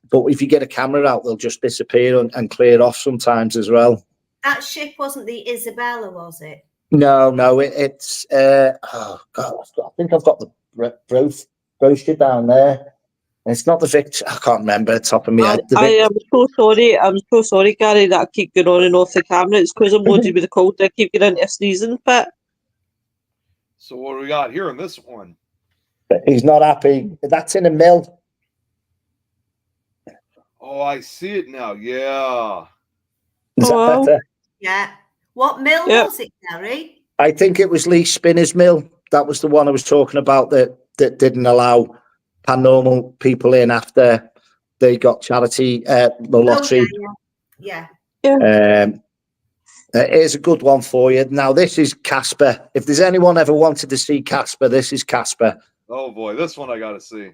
but if you get a camera out, they'll just disappear and clear off sometimes as well. That ship wasn't the Isabella, was it? No, it's oh God, I think I've got the brochure down there. It's not the Victor. I can't remember the top of my head. I am so sorry. I'm so sorry, Garry, that I keep going on and off the camera. It's because I'm loaded with the cold. I keep getting into a sneezing fit. So what do we got here in this one? He's not happy. That's in a mill. Oh, I see it now. Yeah. Is that better? Yeah. What mill was it, Garry? I think it was Lee Spinner's mill. That was the one I was talking about that didn't allow paranormal people in after they got charity, the lottery. Oh, yeah. Here's a good one for you. Now, this is Casper. If there's anyone ever wanted to see Casper, this is Casper. Oh boy, this one I gotta see.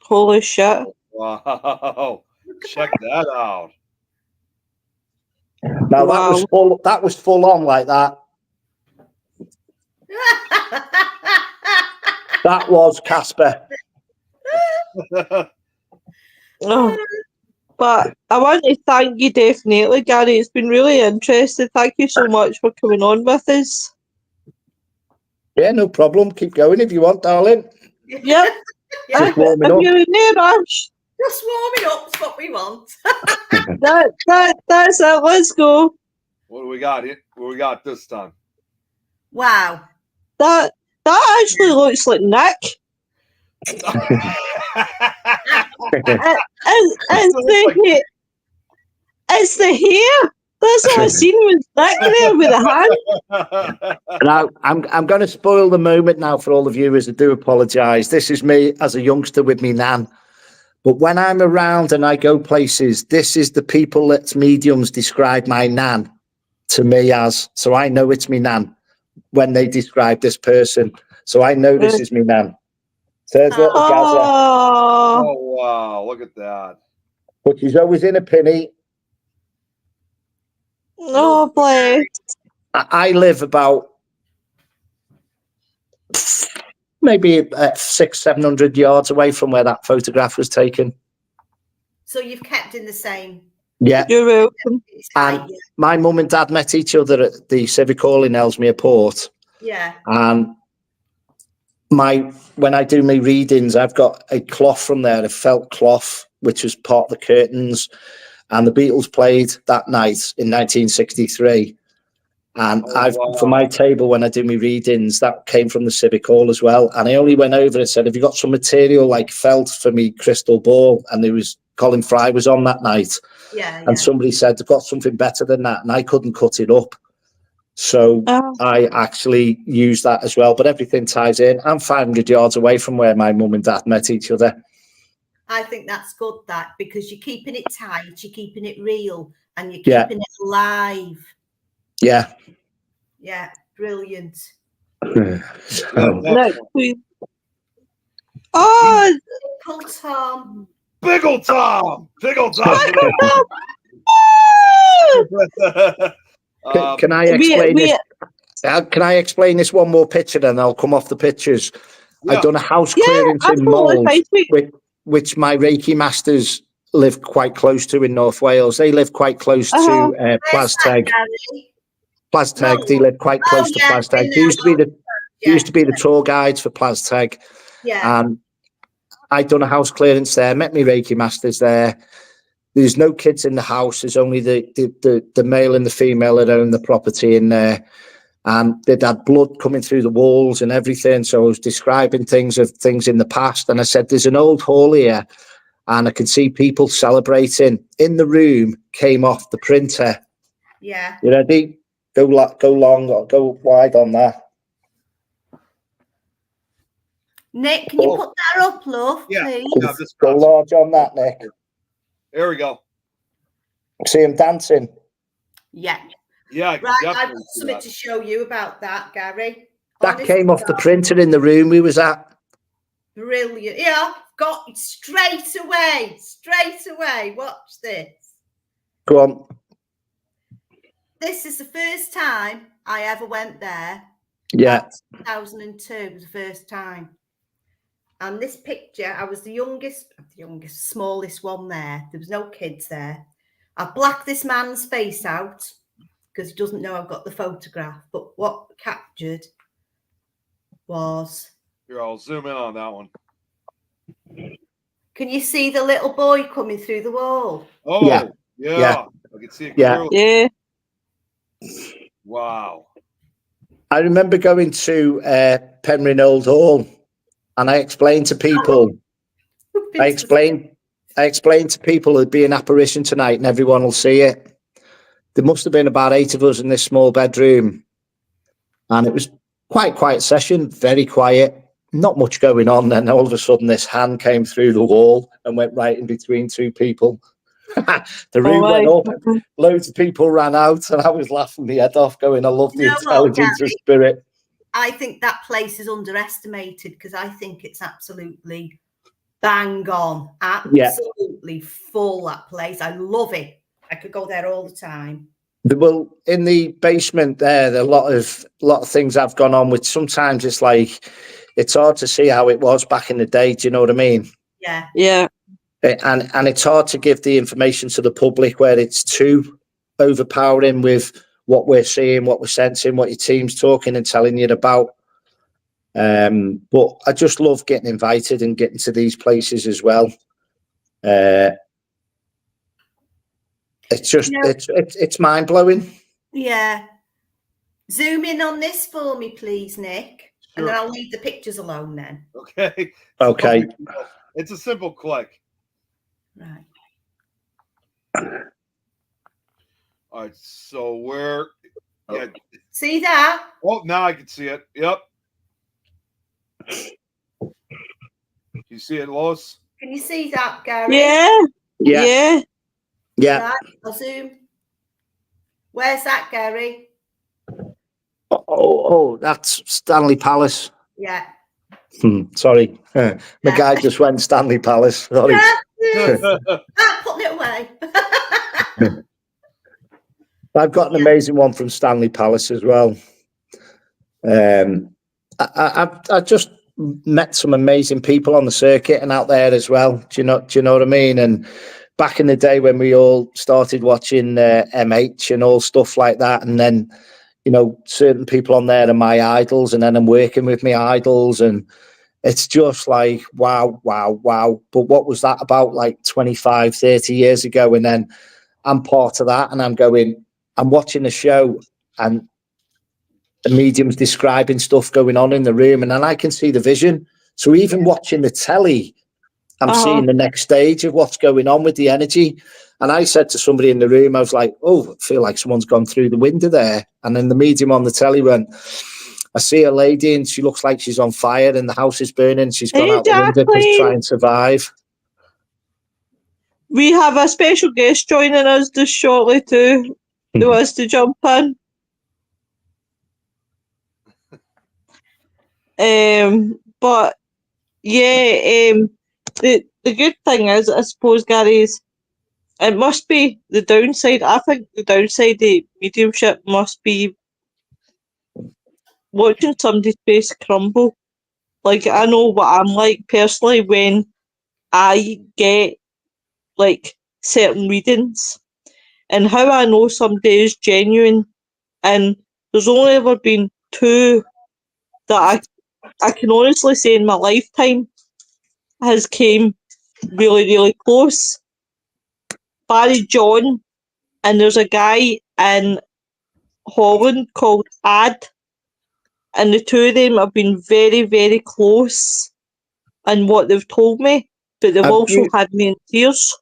Holy shit. Wow. Check that out. Now that was full on like that. That was Casper. Oh, but I want to thank you definitely, Garry. It's been really interesting. Thank you so much for coming on with us. Yeah, no problem. Keep going if you want, darling. Yep. Just warming up. You're in no rush. Just warming up's what we want. That's it. Let's go. What do we got here? What do we got this time? Wow. That actually looks like Nick. It's the hair. That's what I seen with Nick there with the hand. Now, I'm going to spoil the moment now for all the viewers. I do apologise. This is me as a youngster with me nan. But when I'm around and I go places, this is the people that mediums describe my nan to me as. So I know it's me nan when they describe this person. So I know this is me nan. So there's little Gazza. Oh, wow. Look at that. But she's always in a pinny. Oh, bless. I live about maybe 600-700 yards away from where that photograph was taken. So you've kept in the same. Yeah. You're welcome. And my mum and dad met each other at the Civic Hall in Ellesmere Port. Yeah. And when I do my readings, I've got a cloth from there, a felt cloth, which was part of the curtains. And the Beatles played that night in 1963. And for my table, when I do my readings, that came from the Civic Hall as well. And I only went over and said, "Have you got some material like felt for me crystal ball?" And there was Colin Fry was on that night. Yeah. And somebody said, "I've got something better than that." And I couldn't cut it up. So I actually used that as well. But everything ties in. I'm 500 yards away from where my mum and dad met each other. I think that's good, that, because you're keeping it tight, you're keeping it real, and you're keeping it alive. Yeah. Yeah, brilliant. Next week. Oh, Biggle Tom. Biggle Tom. Biggle Tom. Can I explain this? Can I explain this one more picture, and I'll come off the pictures? Yeah. I've done a house clearance in Mold, which my Reiki masters live quite close to in North Wales. They live quite close to Plasteg. Plasteg. They live quite close to Plasteg. They used to be the tour guides for Plasteg. Yeah. And I'd done a house clearance there. Met my Reiki masters there. There's no kids in the house. There's only the male and the female that own the property in there. And they'd had blood coming through the walls and everything. So I was describing things in the past. And I said, there's an old hall here. And I can see people celebrating. In the room came off the printer. Yeah. You ready? Go long or go wide on that. Nick, can you put that up, love, please? Yeah, just go large on that, Nick. There we go. See him dancing? Yeah. Yeah. Right, I've got something to show you about that, Gary. That came off the printer in the room we was at. Brilliant. Yeah, got it straight away. Straight away. Watch this. Go on. This is the first time I ever went there. Yeah. 2002 was the first time. And this picture, I was the youngest, smallest one there. There was no kids there. I blacked this man's face out because he doesn't know I've got the photograph. But what captured was... Here, I'll zoom in on that one. Can you see the little boy coming through the wall? Oh, yeah. I can see it clearly. Yeah. Wow. I remember going to Penryn Old Hall, and I explained to people, I explained to people there'd be an apparition tonight and everyone will see it. There must have been about 8 of us in this small bedroom, and it was quite a quiet session, very quiet, not much going on. Then all of a sudden this hand came through the wall and went right in between 2 people. The room went up, loads of people ran out, and I was laughing my head off going, I love the intelligence of spirit. I think that place is underestimated because I think it's absolutely bang on, absolutely full, that place. I love it. I could go there all the time. Well, in the basement there are a lot of things have gone on, which sometimes it's like, it's hard to see how it was back in the day. Do you know what I mean? Yeah. Yeah. And it's hard to give the information to the public where it's too overpowering with what we're seeing, what we're sensing, what your team's talking and telling you about. But I just love getting invited and getting to these places as well. It's just, it's mind blowing. Yeah. Zoom in on this for me, please, Nick. Sure. And then I'll leave the pictures alone then. Okay. Okay. It's a simple click. Right. All right. So where? Yeah. See that? Oh, now I can see it. Yep. You see it, Lois? Can you see that, Gary? Yeah. Right, I'll zoom. Where's that, Gary? Oh, that's Stanley Palace. Yeah. Sorry. My guy just went Stanley Palace. Sorry. Putting it away. I've got an amazing one from Stanley Palace as well. I just met some amazing people on the circuit and out there as well. Do you know what I mean? And back in the day when we all started watching MH and all stuff like that, and then, you know, certain people on there are my idols, and then I'm working with my idols, and it's just like, wow. But what was that about like 25, 30 years ago? And then I'm part of that, and I'm watching the show, and the medium's describing stuff going on in the room, and then I can see the vision. So even watching the telly, I'm seeing the next stage of what's going on with the energy. And I said to somebody in the room, I was like, oh, I feel like someone's gone through the window there. And then the medium on the telly went, I see a lady and she looks like she's on fire and the house is burning. She's gone out the window to try and survive. We have a special guest joining us just shortly too, who wants to jump in. But yeah, the good thing is, I suppose, Gary, is It must be the downside. I think the downside of mediumship must be watching somebody's face crumble. Like, I know what I'm like personally when I get, like, certain readings, and how I know somebody is genuine. And there's only ever been two that I can honestly say in my lifetime has came really, really close. Barry John, and there's a guy in Holland called Ad, and the two of them have been very, very close in what they've told me, but they've also had me in tears.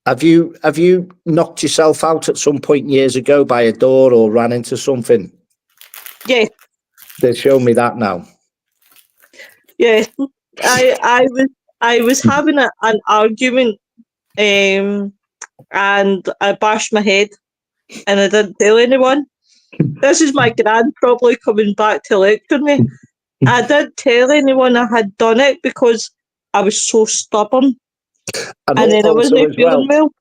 Have you knocked yourself out at some point years ago by a door or ran into something? Yeah. They're showing me that now. Yeah. I was having an argument, and I bashed my head, and I didn't tell anyone. This is my gran probably coming back to lecture me. I didn't tell anyone I had done it because I was so stubborn, and then I wasn't feeling well.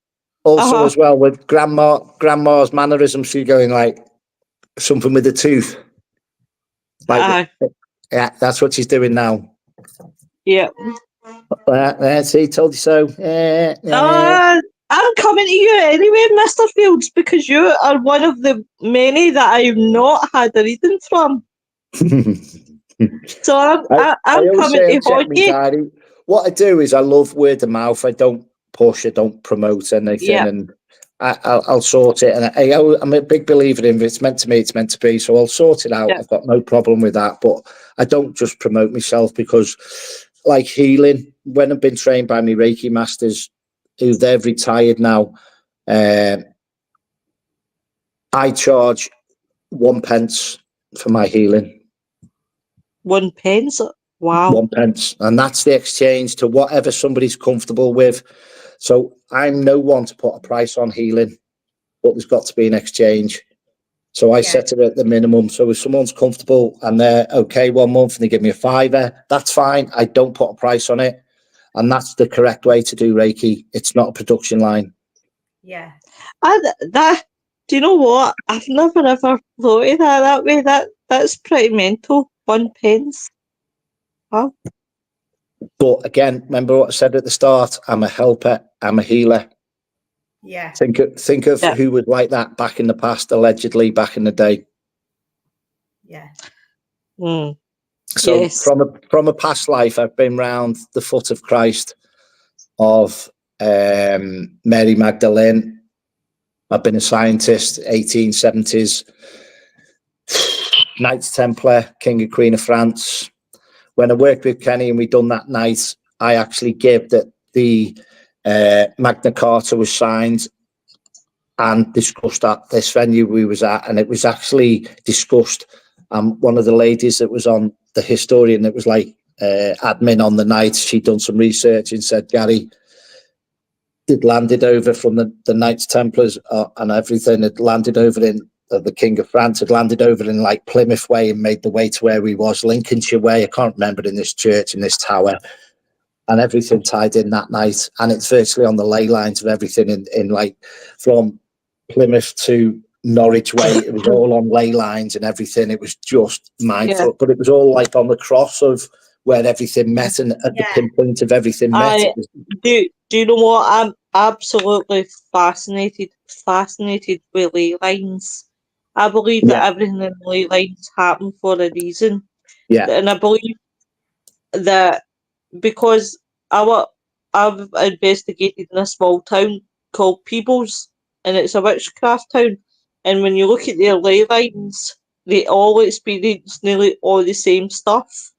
Also, as well, with grandma's mannerisms, she's going like something with a tooth. Like, yeah, that's what she's doing now. Yeah. See, told you so. I'm coming to you anyway, Mr. Fields, because you are one of the many that I've not had a reading from. So I'm coming to haunt you. What I do is I love word of mouth. I don't push. I don't promote anything, and I'll sort it. And I'm a big believer in if it's meant to be, it's meant to be. So I'll sort it out. I've got no problem with that. But I don't just promote myself because, like healing, when I've been trained by my Reiki masters, who they've retired now, I charge 1 pence for my healing. 1 pence? Wow. 1 pence. And that's the exchange to whatever somebody's comfortable with. So I'm no one to put a price on healing, but there's got to be an exchange. So I set it at the minimum. So if someone's comfortable and they're okay 1 month and they give me a £5, that's fine. I don't put a price on it. And that's the correct way to do Reiki. It's not a production line. Yeah. Do you know what? I've never ever thought of that way. That's pretty mental. 1 pence. Wow. But again, remember what I said at the start? I'm a helper. I'm a healer. Yeah. Think of who was like that back in the past, allegedly back in the day. Yeah. Mm. So yes. from a past life, I've been round the foot of Christ, of Mary Magdalene. I've been a scientist, 1870s, Knights Templar, King and Queen of France. When I worked with Kenny and we done that night, I actually gave that the Magna Carta was signed and discussed at this venue we was at, and it was actually discussed. One of the ladies that was on, the historian that was like admin on the night, she'd done some research and said, Gary, it landed over from the Knights Templars and everything. It landed over in the King of France. Had landed over in like Plymouth way and made the way to where we was, Lincolnshire way. I can't remember, in this church, in this tower, and everything tied in that night. And it's virtually on the ley lines of everything in like from Plymouth to Norwich way. It was all on ley lines and everything. It was just mindful, but it was all like on the cross of where everything met, and at the pinpoint of everything met. Do you know what? I'm absolutely fascinated with ley lines. I believe that everything in ley lines happen for a reason. Yeah. And I believe that because I've investigated in a small town called Peebles, and it's a witchcraft town. And when you look at their ley lines, they all experience nearly all the same stuff,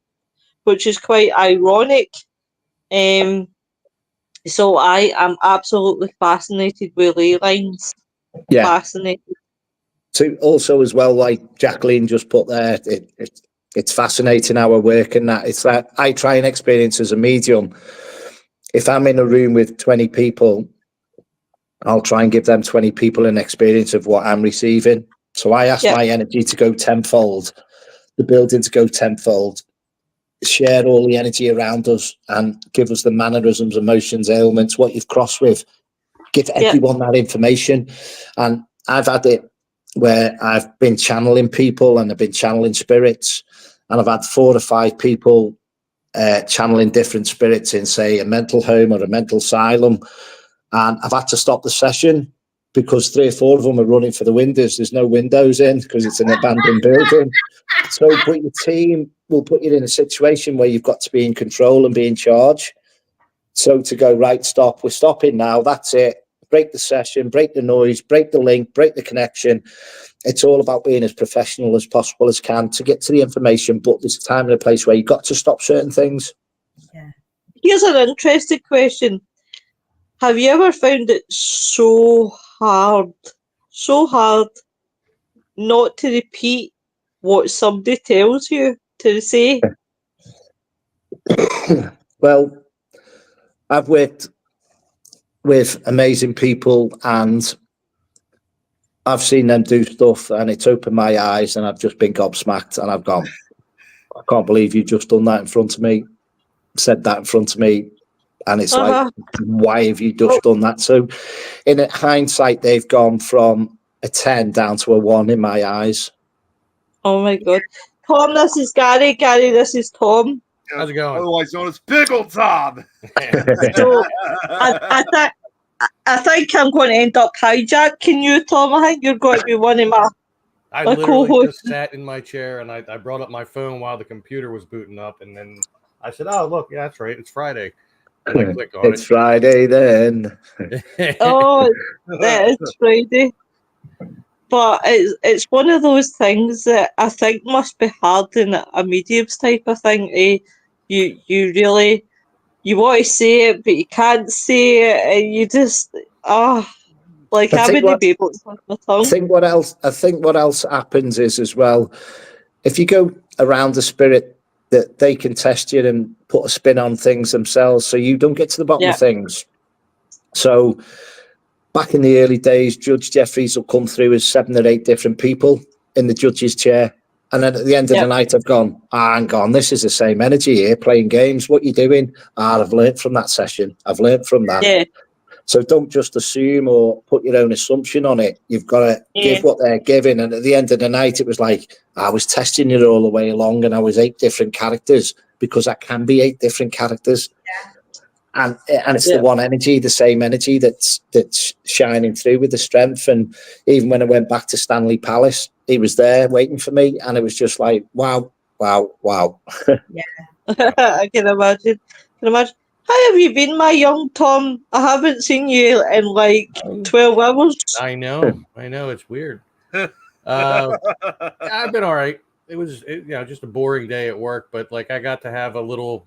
which is quite ironic. So I am absolutely fascinated with ley lines. Yeah. Fascinated. So also as well, like Jacqueline just put there, it's fascinating our work and that. It's like I try and experience as a medium. If I'm in a room with 20 people, I'll try and give them 20 people an experience of what I'm receiving. So I ask my energy to go tenfold, the building to go tenfold, share all the energy around us and give us the mannerisms, emotions, ailments, what you've crossed with. Give everyone that information. And I've had it where I've been channeling people and I've been channeling spirits, and I've had 4 or 5 people channeling different spirits in, say, a mental home or a mental asylum. And I've had to stop the session because 3 or 4 of them are running for the windows. There's no windows in because it's an abandoned building. So, but your team will put you in a situation where you've got to be in control and be in charge. So to go, right, stop, we're stopping now, that's it. Break the session, break the noise, break the link, break the connection. It's all about being as professional as possible as can to get to the information, but there's a time and a place where you've got to stop certain things. Yeah. Here's an interesting question. Have you ever found it so hard not to repeat what somebody tells you to say? Well, I've worked with amazing people and I've seen them do stuff and it's opened my eyes and I've just been gobsmacked and I've gone, I can't believe you've just done that in front of me, said that in front of me. And it's like, why have you just done that? So in hindsight, they've gone from a 10 down to a 1 in my eyes. Oh my God. Tom, this is Gary. Gary, this is Tom. How's it going? Otherwise known as Pickle Tom. So I think I'm going to end up hijacking you, Tom. I think you're going to be one of my I my literally co-hosts. just sat in my chair and I brought up my phone while the computer was booting up, and then I said, "Oh, look, yeah, that's right, it's Friday." And I clicked on It's Friday then. Oh, that is Friday. But it's one of those things that I think must be hard in a medium's type of thing. You really want to say it, but you can't say it, and you just like I wouldn't be able to hold my tongue. I think what else happens is as well, if you go around the spirit, that they can test you and put a spin on things themselves, so you don't get to the bottom of things. So back in the early days, Judge Jeffries will come through as 7 or 8 different people in the judge's chair. And then at the end of the night, I've gone, hang on, this is the same energy here, playing games. What you doing? I've learned from that session. I've learned from that. Yeah. So don't just assume or put your own assumption on it. You've got to give what they're giving. And at the end of the night, it was like, I was testing it all the way along and I was 8 different characters because I can be 8 different characters. And it's the one energy, the same energy that's shining through with the strength. And even when I went back to Stanley Palace, he was there waiting for me. And it was just like, wow. I can imagine. How have you been, my young Tom? I haven't seen you in like 12 hours. I know. It's weird. I've been all right. It was just a boring day at work, but like I got to have a little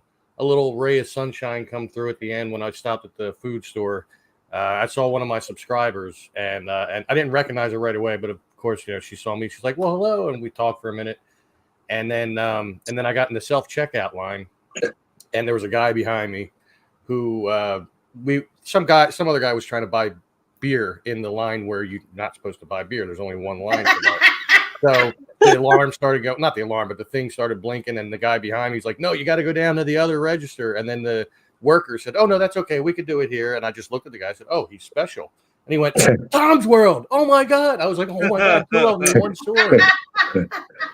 ray of sunshine come through at the end when I stopped at the food store. I saw one of my subscribers, and I didn't recognize her right away, but of course, she saw me. She's like, "Well, hello," and we talked for a minute, and then I got in the self-checkout line, and there was a guy behind me who some other guy was trying to buy beer in the line where you're not supposed to buy beer. There's only one line for that. So the alarm started going, not the alarm, but the thing started blinking, and the guy behind me, he's like, "No, you got to go down to the other register." And then the worker said, "Oh, no, that's okay. We could do it here." And I just looked at the guy and said, "Oh, he's special." And he went, "Tom's World. Oh my God." I was like, "Oh my God, 2 of them in one store." It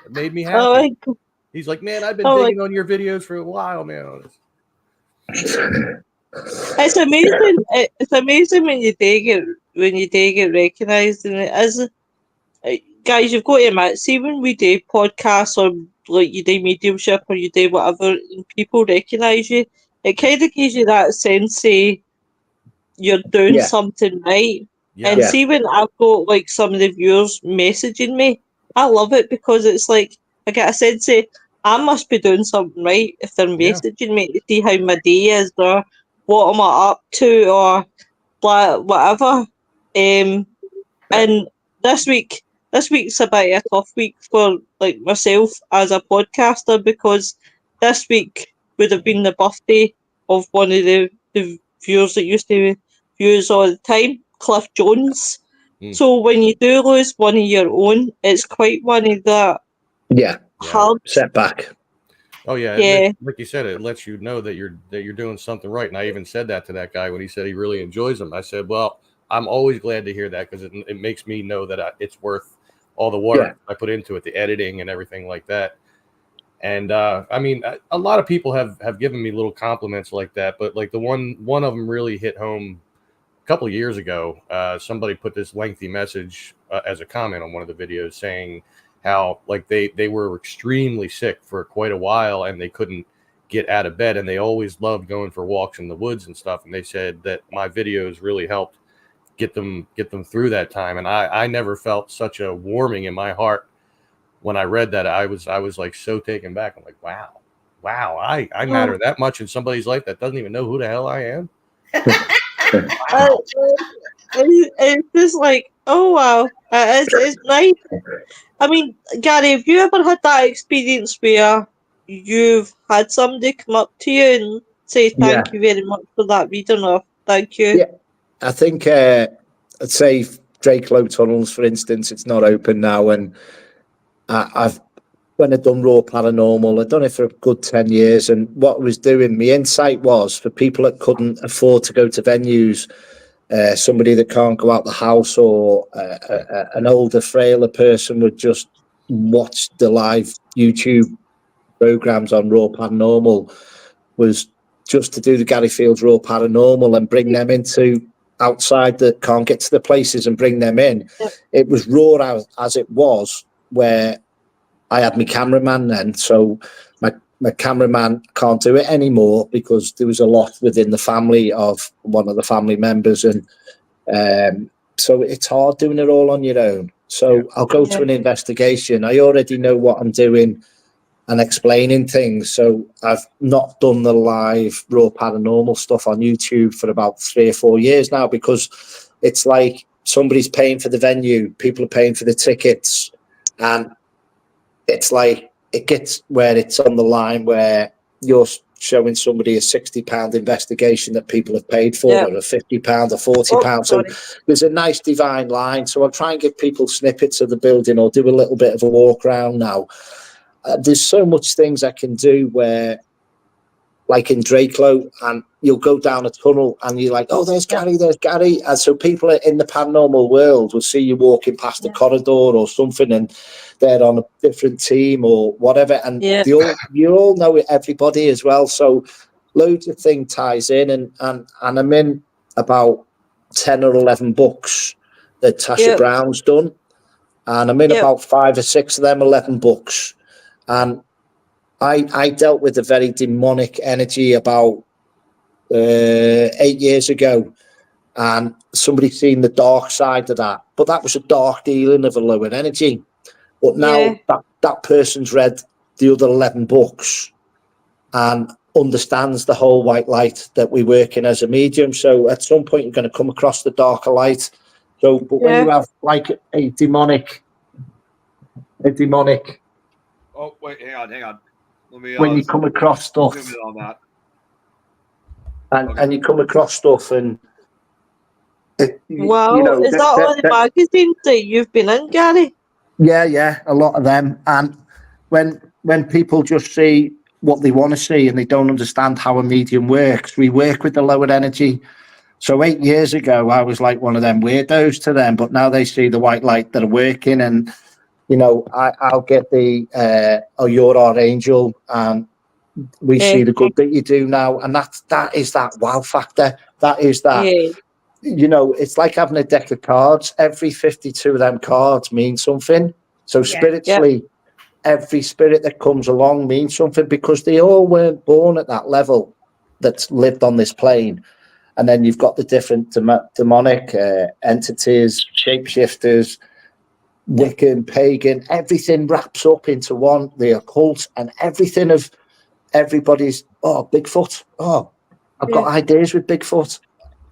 made me happy. He's like, "Man, I've been digging on your videos for a while, man." It's amazing. It's amazing when you do get recognised, and it is. Guys, you've got to admit, see when we do podcasts or like you do mediumship or you do whatever, and people recognise you, it kind of gives you that sense of you're doing something right. And see when I've got like some of the viewers messaging me, I love it because it's like I get a sense of I must be doing something right if they're messaging me to see how my day is or what am I up to or blah, whatever. And this week's a bit of a tough week for like myself as a podcaster because this week would have been the birthday of one of the viewers that used to view us all the time, Cliff Jones. So when you do lose one of your own, it's quite one of the hard setback. Oh yeah, like you said, it lets you know that you're doing something right. And I even said that to that guy when he said he really enjoys them. I said, well, I'm always glad to hear that, because it makes me know that it's worth all the work I put into it, the editing and everything like that. And I mean, a lot of people have given me little compliments like that, but like the one of them really hit home a couple of years ago. Somebody put this lengthy message as a comment on one of the videos saying how like they were extremely sick for quite a while and they couldn't get out of bed, and they always loved going for walks in the woods and stuff. And they said that my videos really helped get them through that time. And I never felt such a warming in my heart when I read that. I was like so taken back. I'm like, wow, I matter that much in somebody's life that doesn't even know who the hell I am. Wow. It's just like, oh wow, it's nice. I mean, Gary, have you ever had that experience where you've had somebody come up to you and say thank you very much for that reading, or thank you? Yeah, I think I'd say Drakelow Tunnels, for instance, it's not open now, and when I'd done Raw Paranormal, I'd done it for a good 10 years, and what I was doing, my insight was for people that couldn't afford to go to venues, somebody that can't go out the house, or an older, frailer person would just watch the live YouTube programs on Raw Paranormal, was just to do the Garry Fields Raw Paranormal and bring them into outside that can't get to the places and bring them in. It was raw as it was, where I had my cameraman then, so my cameraman can't do it anymore because there was a lot within the family of one of the family members, and so it's hard doing it all on your own. So I'll go to an investigation. I already know what I'm doing and explaining things. So I've not done the live Raw Paranormal stuff on YouTube for about 3 or 4 years now, because it's like somebody's paying for the venue, people are paying for the tickets, and it's like it gets where it's on the line where you're showing somebody a £60 investigation that people have paid for, or a £50 or £40. So there's a nice divine line. So I'll try and give people snippets of the building or do a little bit of a walk around now. There's so much things I can do where, like in Drakelow, and you'll go down a tunnel and you're like, oh, there's Gary. And so people in the paranormal world will see you walking past a corridor or something, and they're on a different team or whatever. And you all know everybody as well. So loads of things ties in, and I'm in about 10 or 11 books that Tasha Brown's done. And I'm in about 5 or 6 of them 11 books. And I dealt with a very demonic energy about 8 years ago, and somebody seen the dark side of that. But that was a dark dealing of a lower energy. But now that person's read the other 11 books and understands the whole white light that we work in as a medium. So at some point you're going to come across the darker light. So, but when you have like a demonic. Oh wait, hang on. Let me. When you come across stuff, on that. and you come across stuff, and is that all the magazines that you've been in, Gary? Yeah, a lot of them. And when people just see what they want to see and they don't understand how a medium works, we work with the lower energy. So 8 years ago, I was like one of them weirdos to them, but now they see the white light that are working, and you know, I'll get the you're our angel, and we see the good that you do now, and that is that wow factor. That is that. You know, it's like having a deck of cards. Every 52 of them cards means something. So spiritually, every spirit that comes along means something, because they all weren't born at that level that's lived on this plane. And then you've got the different demonic entities, shapeshifters, Wiccan, pagan, everything wraps up into one, the occult, and everything of everybody's, Bigfoot. I've got ideas with Bigfoot.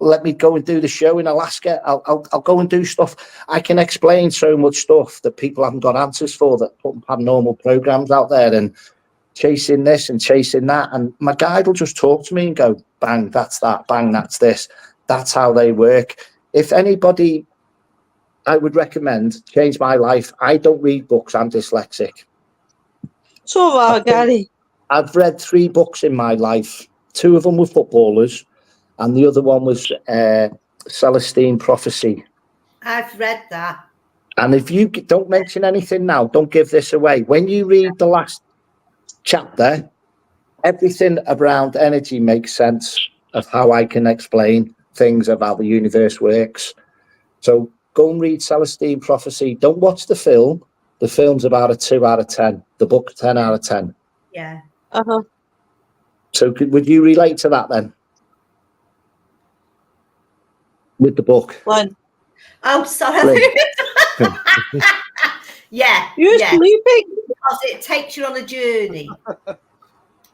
Let me go and do the show in Alaska. I'll go and do stuff. I can explain so much stuff that people haven't got answers for, that putting paranormal programs out there and chasing this and chasing that. And my guide will just talk to me and go, bang, that's that, bang, that's this. That's how they work. If anybody, I would recommend, change my life. I don't read books. I'm dyslexic. So, Gary, I've read 3 books in my life. 2 of them were footballers, and the other one was Celestine Prophecy. I've read that. And if you don't mention anything now, don't give this away. When you read the last chapter, everything around energy makes sense of how I can explain things about the universe works. So go and read Celestine Prophecy. Don't watch the film. The film's about a 2 out of 10. The book, 10 out of 10. Yeah. Uh-huh. So would you relate to that then? With the book? One. Oh, sorry. Yeah. You yeah. sleeping? Because it takes you on a journey.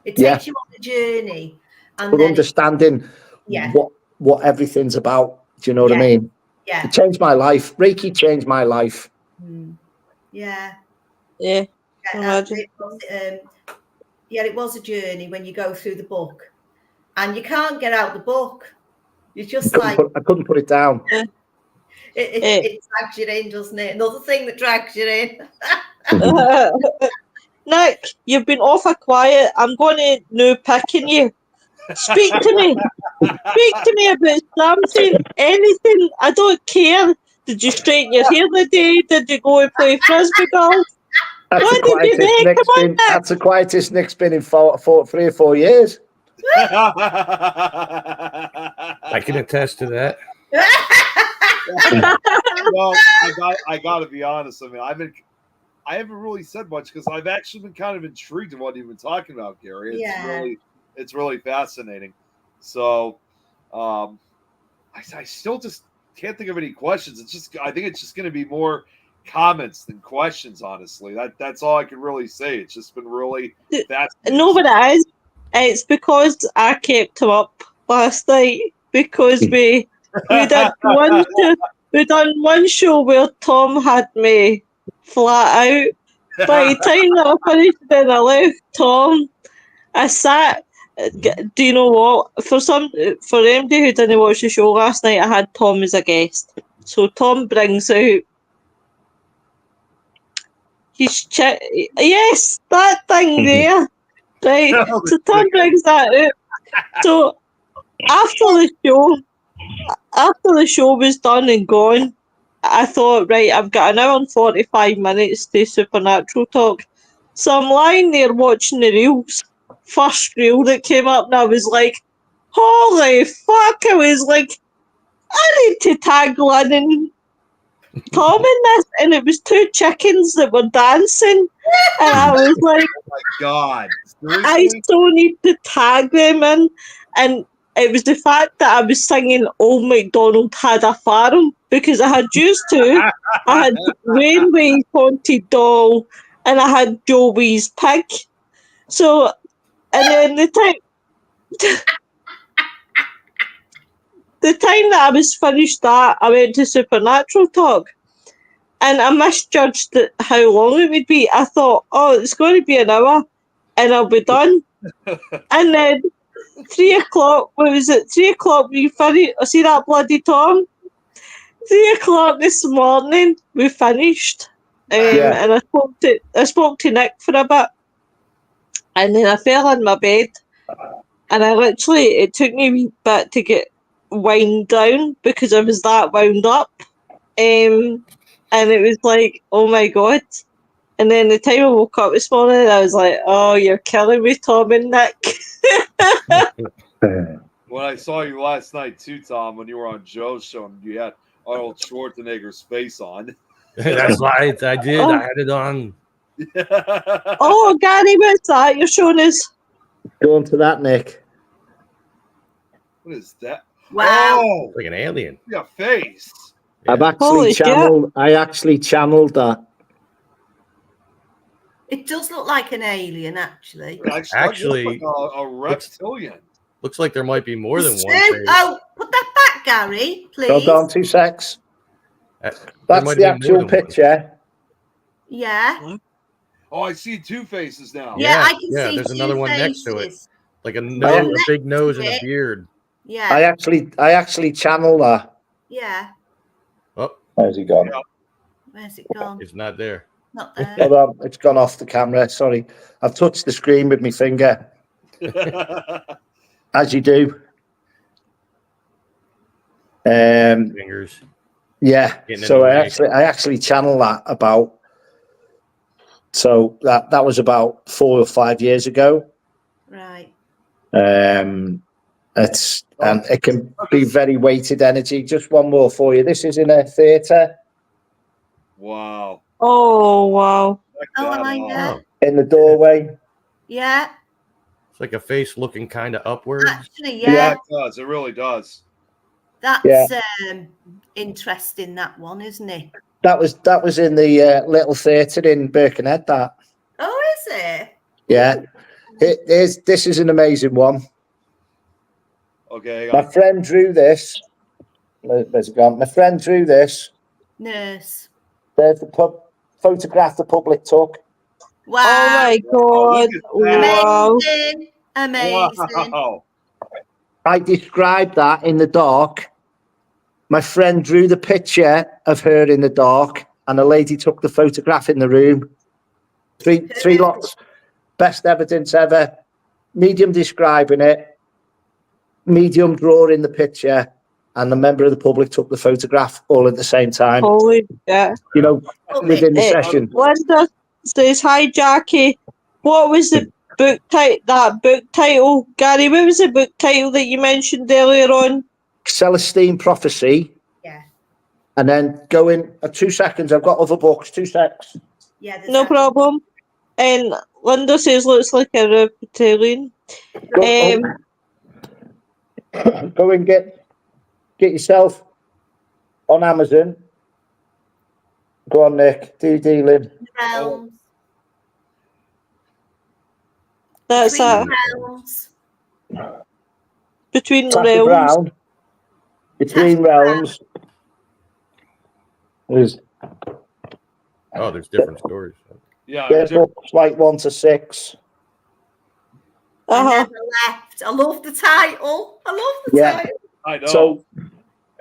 It Yeah. takes you on a journey. And But then understanding yeah. what everything's about. Do you know what I Yeah. mean? Yeah. It changed my life. Reiki changed my life. Yeah. Yeah. Imagine. It was a journey when you go through the book. And you can't get out the book. You're just I couldn't put it down. It drags you in, doesn't it? Another thing that drags you in. Nick, you've been awful quiet. I'm going to now picking you. Speak to me. Speak to me about something, anything. I don't care. Did you straighten your hair the day? Did you go and play frisbee golf? What did you do? Come on, Nick. That's the quietest Nick's been in 3 or 4 years. I can attest to that. Well, I got to be honest. I mean, I haven't really said much because I've actually been kind of intrigued in what you've been talking about, Gary. It's really fascinating. So, I still just can't think of any questions. I think it's just going to be more comments than questions. Honestly, that's all I can really say. It's just been really fascinating. No, but it is. It's because I kept him up last night because we done one show where Tom had me flat out. By the time that I finished and I left Tom, I sat. Do you know what? For anybody who didn't watch the show last night, I had Tom as a guest. So Tom brings out yes, that thing there. Right. So Tom brings that out. So after the show was done and gone, I thought, right, I've got an hour and 45 minutes to supernatural talk. So I'm lying there watching the reels. First reel that came up, and I was like, holy fuck, I was like, I need to tag Lynn and Tom in this. And it was 2 chickens that were dancing. And I was like, oh my God. Seriously? I still need to tag them in. And it was the fact that I was singing Old MacDonald Had a Farm, because I had used to. I had Rainway's Haunted Doll and I had Joey's Pig. So, and then the time that I was finished that, I went to Supernatural Talk. And I misjudged how long it would be. I thought, oh, it's going to be an hour and I'll be done. And then 3 o'clock, what was it? 3 o'clock, we finished. I see that bloody Tom. 3 o'clock this morning, we finished. And I spoke to Nick for a bit. And then I fell in my bed. And it took me a wee bit to get wound down because I was that wound up. And it was like, oh my God. And then the time I woke up this morning, I was like, oh, you're killing me, Tom and Nick. When I saw you last night too, Tom, when you were on Joe's show, and you had Arnold Schwarzenegger's face on. That's right, I did. I had it on. Oh, Gary, what's that you're showing us? Go on to that, Nick. What is that? Wow. Oh, Like an alien. your face. Yeah. I actually channeled that. It does look like an alien, actually. Actually, like a reptilian. Looks like there might be more than one face. Oh, put that back, Gary, please. Hold on 2 secs. There That's might the have been more actual than one. picture. Yeah. Oh, I see 2 faces now. Yeah, I can see there's 2 another one faces. next to it. Like a nose, a big nose and a beard. Yeah. I actually channeled that. Yeah. Oh, Where's he gone? Yeah. Where's it gone? it's not there. Not there. Hold on, it's gone off the camera. Sorry, I've touched the screen with my finger, as you do. Fingers. Yeah. Getting So I annoying. actually channel that about. So that was about 4 or 5 years ago. Right. And it can be very weighted energy. Just one more for you. This is in a theatre. Wow. Oh, wow. Check Oh, that I out. know. In the doorway. Yeah. It's like a face looking kind of upwards. Actually, Yeah. yeah. It does. It really does. That's interesting, that one, isn't it? That was in the little theatre in Birkenhead. That. Oh, is it? Yeah. This is an amazing one. Okay. My friend drew this. Where's it gone? My friend drew this. Nurse. There's the photograph the public took. Wow. Oh my Oh, god. look at that. Wow. Amazing. Amazing. Wow. I described that in the dark. My friend drew the picture of her in the dark, and a lady took the photograph in the room. Three lots. Best evidence ever. Medium describing it. Medium drawing the picture, and the member of the public took the photograph all at the same time. Holy shit. You know, within the session. Linda says, hi, Jackie. What was the book title? Gary, what was the book title that you mentioned earlier on? Celestine Prophecy. Yeah. And then go in 2 seconds. I've got other books. 2 secs. Yeah. No problem. And Linda says, looks like a reptilian. Go and get yourself on Amazon. Go on, Nick. Do dealing. Realms. That's Between that. realms. Between Tasha realms. Brown. Between realms. There's different stories. Yeah. their books like 1 to 6. I Uh-huh. never left. I love the title. I love the title. I know. So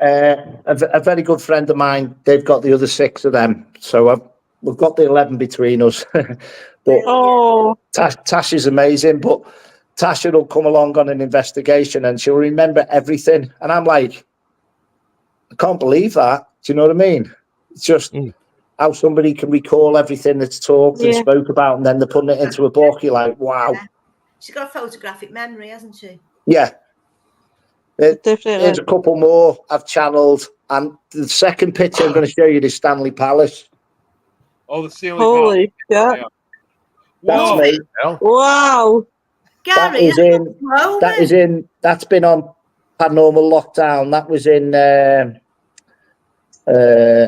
a very good friend of mine, they've got the other 6 of them. So we've got the 11 between us. But Oh, Tash is amazing. But Tasha will come along on an investigation and she'll remember everything. And I'm like, I can't believe that. Do you know what I mean? It's just how somebody can recall everything that's talked and spoke about, and then they're putting it into a book. You're like, wow. Yeah. She's got a photographic memory, hasn't she? Yeah. definitely. There's a couple more I've channeled. And the second picture I'm going to show you is Stanley Palace. Oh, the ceiling. Holy shit. Yeah. That's Whoa. me. Wow. Gary, That's been on Paranormal Lockdown. That was in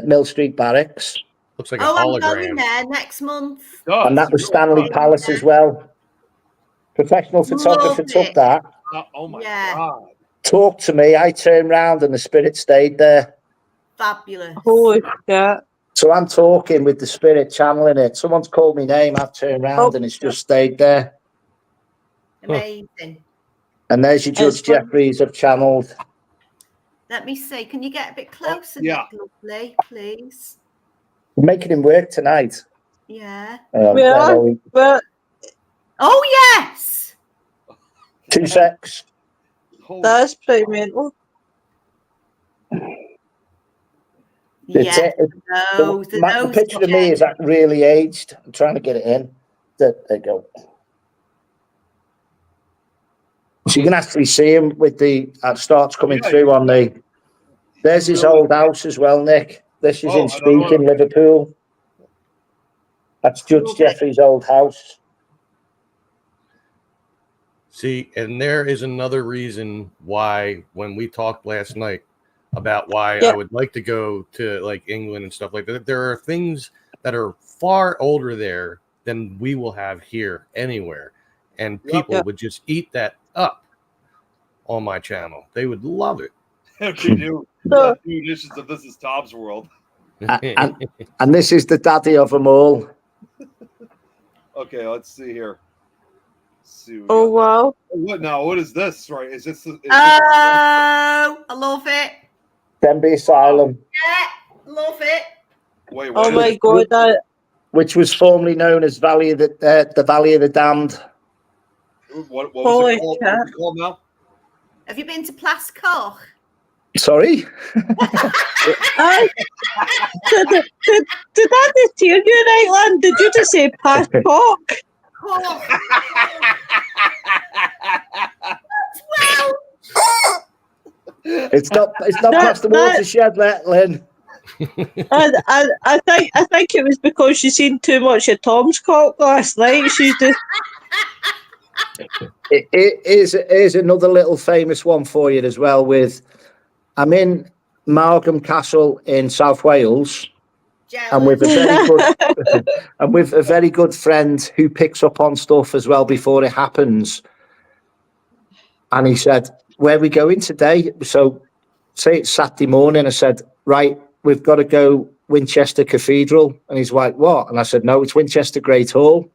Mill Street Barracks. Looks like a I'm hologram. going there next month. And that was Stanley Palace as well. Professional photographer took that. Oh my Yeah. God. Talked to me. I turned round and the spirit stayed there. Fabulous. Holy shit. So I'm talking with the spirit, channeling it. Someone's called me name. I've turned round and it's just stayed there. Amazing. And there's your Judge Jeffries I've channeled. Let me see. Can you get a bit closer, yeah. Nick, lovely, please? We're making him work tonight. Yeah. But Oh, yes. 2 secs. that's pretty mental. Yeah. The picture of me is that really aged. I'm trying to get it in. There you go. So you can actually see him with the starts coming through on the. There's his old house as well, Nick. This is in Speak in Liverpool. That's Judge Jeffries' old house. See, and there is another reason why when we talked last night about why I would like to go to like England and stuff like that, there are things that are far older there than we will have here anywhere. And people would just eat that up on my channel. They would love it. New editions of This Is Tom's World. And this is the daddy of them all. Okay, let's see here. Oh, wow. What now? What is this? Right? Is this? I love it. Denby Asylum. Yeah, love it. Wait, oh my God! Which was formerly known as Valley of the Valley of the Damned. What was it called? What's it called now? Have you been to Plascoch? Sorry? Did I just hear you right, Lan? Did you just say past talk? Oh, It's not past the watershed, Lynn. I think it was because she seen too much of Tom's cock last night. She's just It is another little famous one for you as well. I'm in Margam Castle in South Wales, and with a very good friend who picks up on stuff as well before it happens. And he said, "Where are we going today?" So, say it's Saturday morning. I said, "Right, we've got to go Winchester Cathedral." And he's like, "What?" And I said, "No, it's Winchester Great Hall."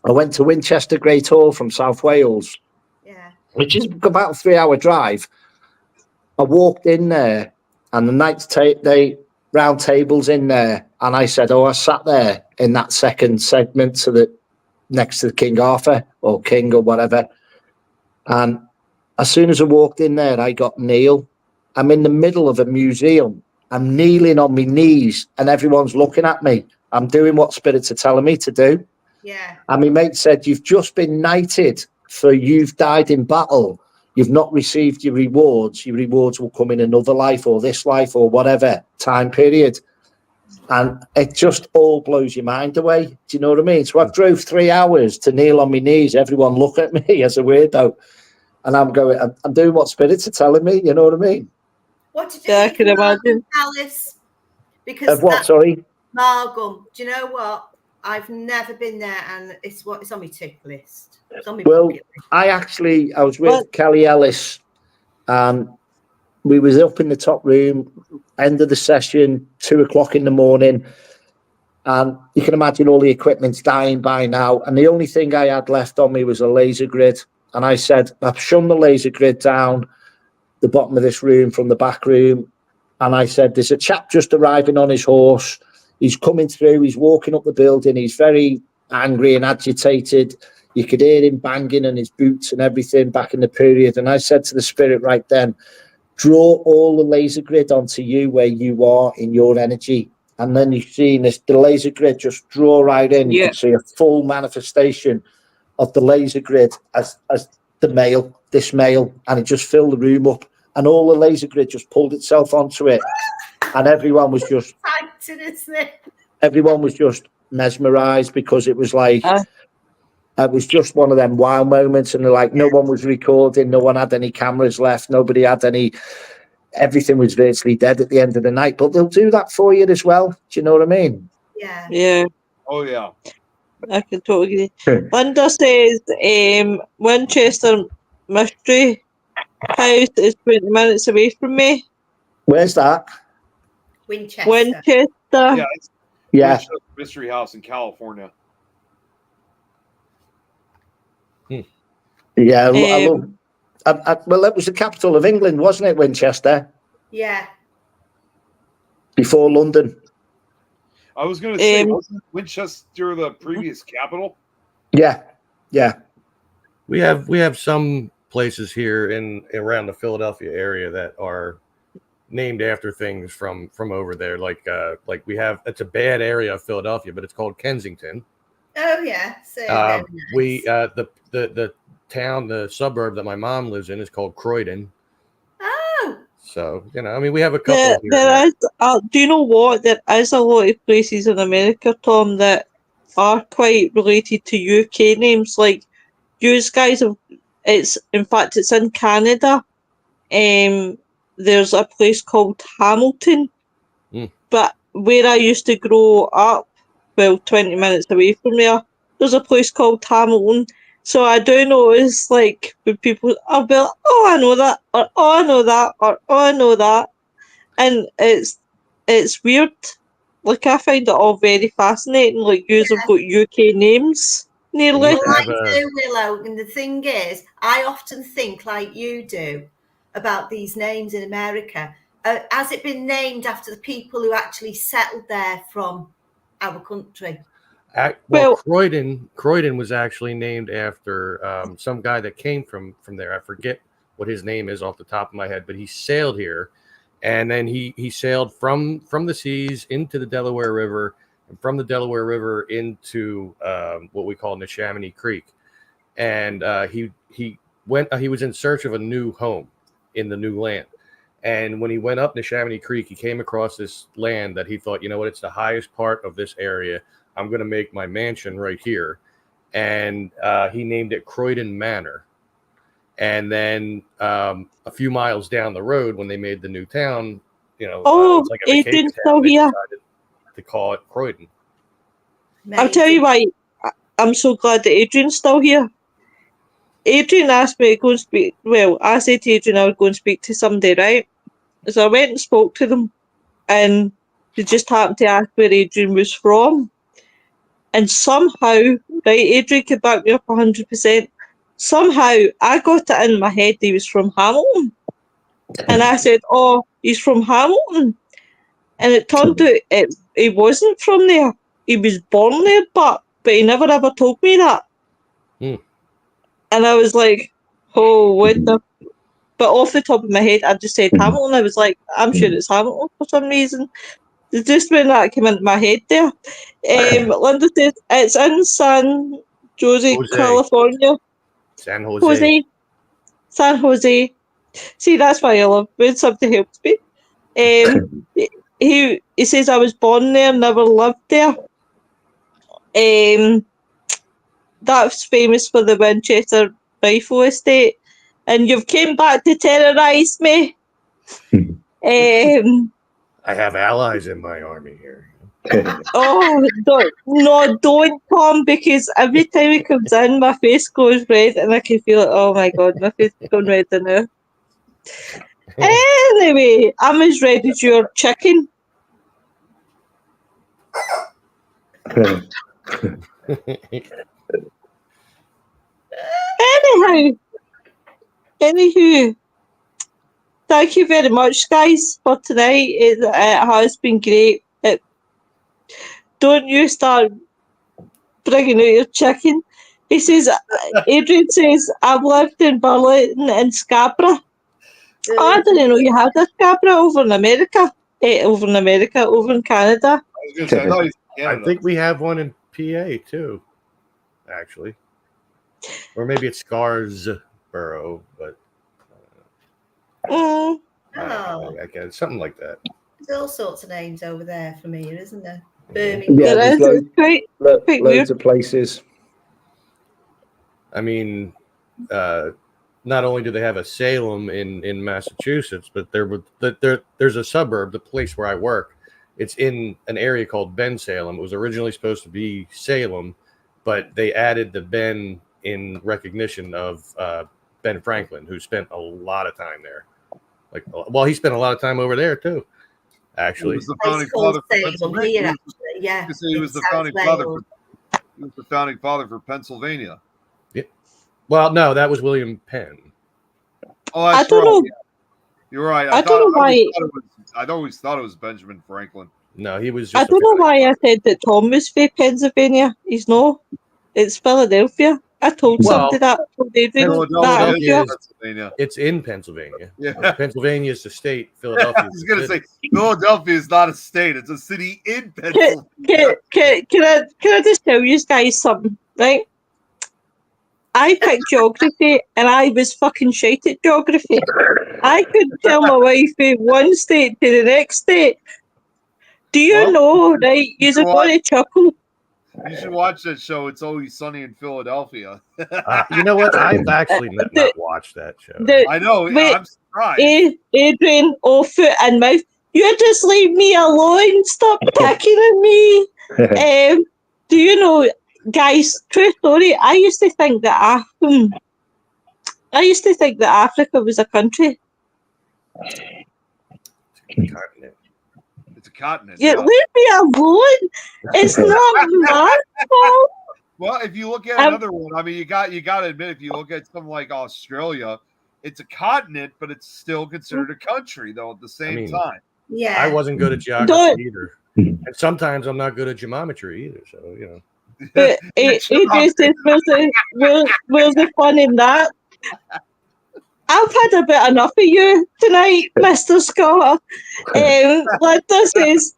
I went to Winchester Great Hall from South Wales, which is about a 3-hour drive. I walked in there, and the Knights round tables in there, and I said, "Oh, I sat there in that second segment next to the King Arthur or King or whatever." And as soon as I walked in there, I got Neil. I'm in the middle of a museum. I'm kneeling on my knees, and everyone's looking at me. I'm doing what spirits are telling me to do. Yeah. And my mate said, "You've just been knighted for you've died in battle. You've not received your rewards. Your rewards will come in another life or this life or whatever time period." And it just all blows your mind away. Do you know what I mean? So I've drove 3 hours to kneel on my knees. Everyone look at me as a weirdo. And I'm doing what spirits are telling me. You know what I mean? What did you Yeah, I think can of imagine. Alice? Because Of what, sorry? Margam. Do you know what? I've never been there, and it's on my tick list. It's on my Well, bucket list. I was with Kelly Ellis, and we was up in the top room, end of the session, 2:00 in the morning. And you can imagine all the equipment's dying by now. And the only thing I had left on me was a laser grid. And I said, I've shone the laser grid down the bottom of this room from the back room. And I said, there's a chap just arriving on his horse. He's coming through. He's walking up the building. He's very angry and agitated. You could hear him banging on his boots and everything back in the period. And I said to the spirit right then, draw all the laser grid onto you where you are in your energy. And then you see the laser grid just draw right in. You can see a full manifestation of the laser grid as this male, and it just filled the room up. And all the laser grid just pulled itself onto it. And everyone was just mesmerized, because it was like, it was just one of them wow moments. And like, no one was recording. No one had any cameras left. Nobody had any. Everything was virtually dead at the end of the night, but they'll do that for you as well. Do you know what I mean? Yeah. Yeah. Oh yeah. I can totally agree. Linda says Winchester Mystery House is 20 minutes away from me. Where's that? Winchester. Yeah. Yeah. Winchester Mystery House in California. Yeah, I love. Well, it was the capital of England, wasn't it, Winchester? Yeah. Before London. I was going to say, wasn't Winchester the previous capital? Yeah, yeah. We have some places here around the Philadelphia area that are named after things from over there. Like we have, it's a bad area of Philadelphia, but it's called Kensington. Oh yeah. So nice. The town, the suburb that my mom lives in is called Croydon. Oh. So, I mean, we have a couple there is, do you know what? There is a lot of places in America, Tom, that are quite related to UK names. Like, you guys have, it's in Canada. There's a place called Hamilton. But where I used to grow up, 20 minutes away from there, there's a place called Hamilton. So I do notice, like, when people, I'll be like, oh, I know that, or oh, I know that, or oh, I know that. And it's weird. Like, I find it all very fascinating. Like, yous have got UK names, nearly. Well, I do, Willow. And the thing is, I often think, like you do, about these names in America. Has it been named after the people who actually settled there from our country? Well, Croydon was actually named after some guy that came from there. I forget what his name is off the top of my head, but he sailed here, and then he sailed from the seas into the Delaware River, and from the Delaware River into what we call Neshaminy Creek, and he was in search of a new home in the new land. And when he went up Neshaminy Creek, he came across this land that he thought, you know what, it's the highest part of this area. I'm going to make my mansion right here. And he named it Croydon Manor. And then a few miles down the road, when they made the new town, it's like a vacation town, they decided to call it Croydon. Amazing. I'll tell you why I'm so glad that Adrian's still here. Adrian asked me to go and speak. Well, I said to Adrian I would go and speak to somebody, right? So I went and spoke to them, and they just happened to ask where Adrian was from. And somehow, right, Adrian could back me up 100%. Somehow, I got it in my head he was from Hamilton. And I said, oh, he's from Hamilton. And it turned out he wasn't from there. He was born there, but he never ever told me that. And I was like, oh, what the... But off the top of my head, I just said Hamilton. I was like, I'm sure it's Hamilton for some reason. Just when that came into my head there. Linda says, it's in San Jose, California. San Jose. San Jose. See, that's why I love when something helps me. He says, I was born there, never lived there. That's famous for the Winchester Rifle Estate. And you've came back to terrorise me. I have allies in my army here. Oh, don't Tom, because every time he comes in, my face goes red and I can feel it. Oh my God, my face is going red now. Anyway, I'm as red as your chicken. Anywho, thank you very much, guys, for tonight. It has been great. Don't you start bringing out your chicken. He says, Adrian says, I've lived in Berlin and Scarborough. Oh, I didn't know you had a Scarborough over in America. Over in Canada. I think we have one in PA too, actually. Or maybe it's Scarsborough, but I guess something like that. There's all sorts of names over there for me, isn't there? Birmingham. Yeah, there's loads of places. I mean, not only do they have a Salem in Massachusetts, but there's a suburb, the place where I work. It's in an area called Ben Salem. It was originally supposed to be Salem, but they added the Ben in recognition of Ben Franklin, who spent a lot of time there. He spent a lot of time over there too. Actually, he was the founding father for Pennsylvania. He was the founding father. He was the founding father for Pennsylvania. Yeah. Well, no, that was William Penn. Oh, that's I don't know. Yeah. You're right. I don't know why. I always thought it was Benjamin Franklin. No, he was. I don't know why I said that Tom was from Pennsylvania. He's no. It's Philadelphia. I told somebody that. Pennsylvania. It's in Pennsylvania. Yeah. Pennsylvania is the state. Philadelphia. I was going to say Philadelphia is not a state; it's a city in Pennsylvania. Can I just tell you guys something? Right? I picked geography, and I was fucking shite at geography. I couldn't tell my wife from one state to the next state. Do you know? Right? You're going to chuckle. You should watch that show. It's Always Sunny in Philadelphia. You know what? I've actually not watched that show. I know. I'm surprised. Adrian, foot and mouth. You just leave me alone. Stop picking at me. Do you know, guys? True story. I used to think that Africa was a country. It's a continent. Yeah, leave me alone. It's not my fault. Well, if you look at another one, I mean, you got to admit, if you look at something like Australia, it's a continent, but it's still considered a country, though, at the same time. Yeah, I wasn't good at geography either, and sometimes I'm not good at geometry either. So you know. But it just where's the fun in that? I've had a bit enough of you tonight, Mr. Scott. Linda says,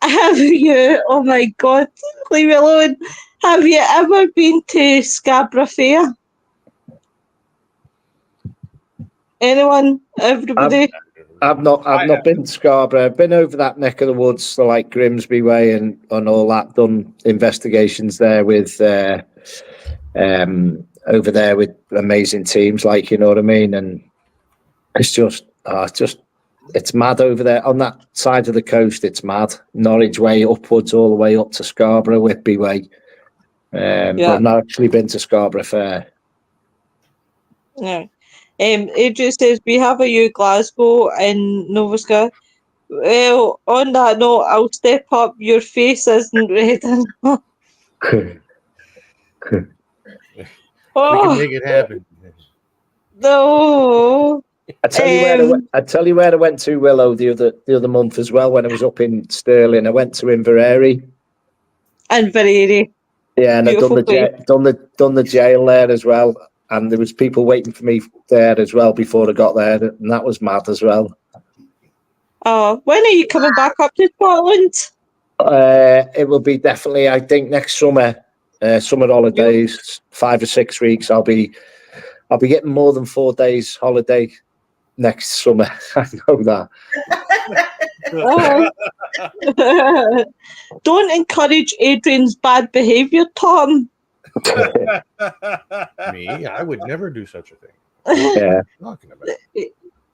have you, oh my God, leave me alone. Have you ever been to Scarborough Fair? Anyone? Everybody? I've not been to Scarborough. I've been over that neck of the woods, so like Grimsby Way and all that. Done investigations there with over there with amazing teams, like, you know what I mean. And it's just it's mad over there on that side of the coast. It's mad. Norwich Way upwards, all the way up to Scarborough, Whitby Way. But I've not actually been to Scarborough Fair. Yeah. Adrian says, we have a U Glasgow in Nova Scotia. Well, on that note, I'll step up. Your face isn't red enough. We can make it happen. No. I tell you where I went to, Willow, the other month as well, when I was up in Stirling. I went to Inverary. Inverary. Yeah, and I'd done the jail there as well. And there was people waiting for me there as well before I got there, and that was mad as well. Oh, when are you coming back up to Scotland? It will be definitely, I think, next summer. Summer holidays, 5 or 6 weeks. I'll be getting more than 4 days holiday next summer. I know that. Don't encourage Adrian's bad behaviour, Tom. Me? I would never do such a thing. Yeah. Talking about.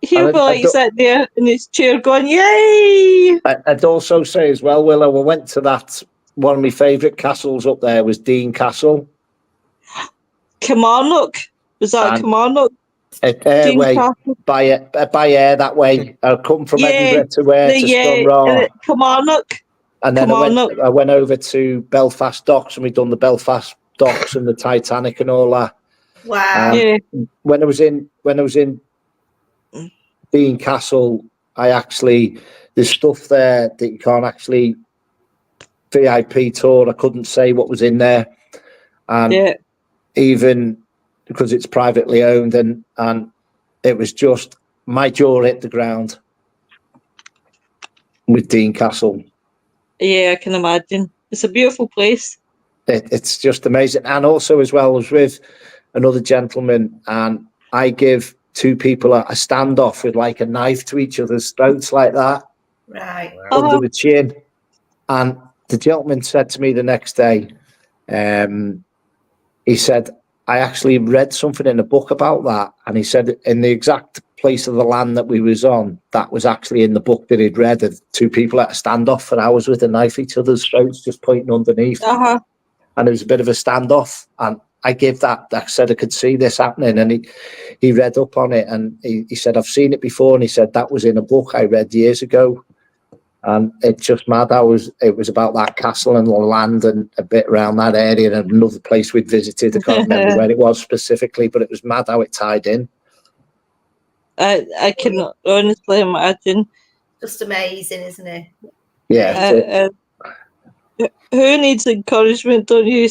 He'll be like sitting there in his chair going, yay! I'd also say as well, Willow, I went to that, one of my favourite castles up there was Dean Castle. Kilmarnock. Was that Kilmarnock? By air that way. I come from Edinburgh to where to Stranraer. Kilmarnock. And then I went over to Belfast Docks, and we'd done the Belfast Docks and the Titanic and all that. Wow. When I was in Dean Castle, there's stuff there that you can't actually VIP tour. I couldn't say what was in there, and even because it's privately owned, and it was just my jaw hit the ground with Dean Castle. Yeah, I can imagine. It's a beautiful place. It's just amazing. And also as well, I was with another gentleman, and I give 2 people a standoff with like a knife to each other's throats like that. Right. Under the chin. And the gentleman said to me the next day, he said, I actually read something in a book about that. And he said in the exact place of the land that we was on, that was actually in the book that he'd read, of 2 people at a standoff for hours with a knife each other's throats, just pointing underneath. And it was a bit of a standoff. And I gave that, I said I could see this happening. And he read up on it, and he said, I've seen it before. And he said, that was in a book I read years ago. And it's just mad. It was about that castle and the land and a bit around that area, and another place we'd visited. I can't remember where it was specifically, but it was mad how it tied in. I can honestly imagine. Just amazing, isn't it? Yeah. Who needs encouragement, don't you?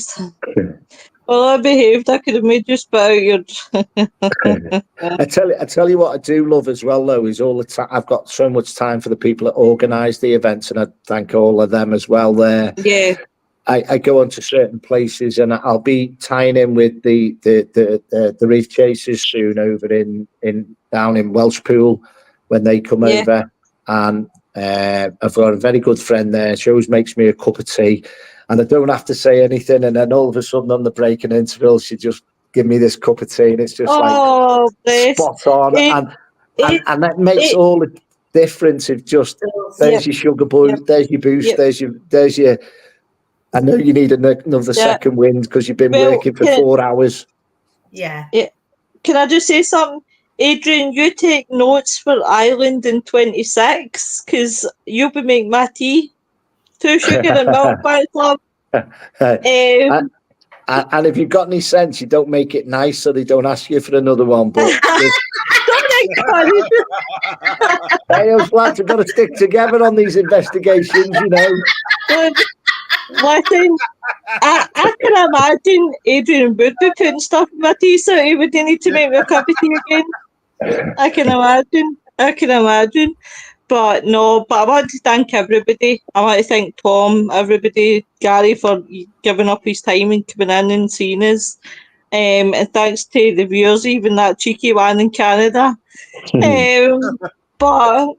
Well, I behaved. I could have made you spit out your... I tell you what I do love as well, though, is all the time. I've got so much time for the people that organise the events, and I thank all of them as well there. Yeah. I go on to certain places, and I'll be tying in with the Reef Chasers soon over down in Welshpool when they come over, and I've got a very good friend there. She always makes me a cup of tea, and I don't have to say anything, and then all of a sudden on the break and interval, she just give me this cup of tea, and it's just spot on, and that makes all the difference. Of just there's your sugar boy, there's your boost, there's your. I know you need another second wind because you've been working for 4 hours. Yeah. Can I just say something? Adrian, you take notes for Ireland in 26 because you'll be making my tea. 2 sugar and milk by club. And if you've got any sense, you don't make it nice so they don't ask you for another one. But hey, us lads have got to stick together on these investigations, you know. Listen, I can imagine Adrian would be putting stuff in my tea, so he would need to make me a cup of tea again. I can imagine. But no, but I want to thank everybody. I want to thank Tom, everybody, Gary for giving up his time and coming in and seeing us. And thanks to the viewers, even that cheeky one in Canada. But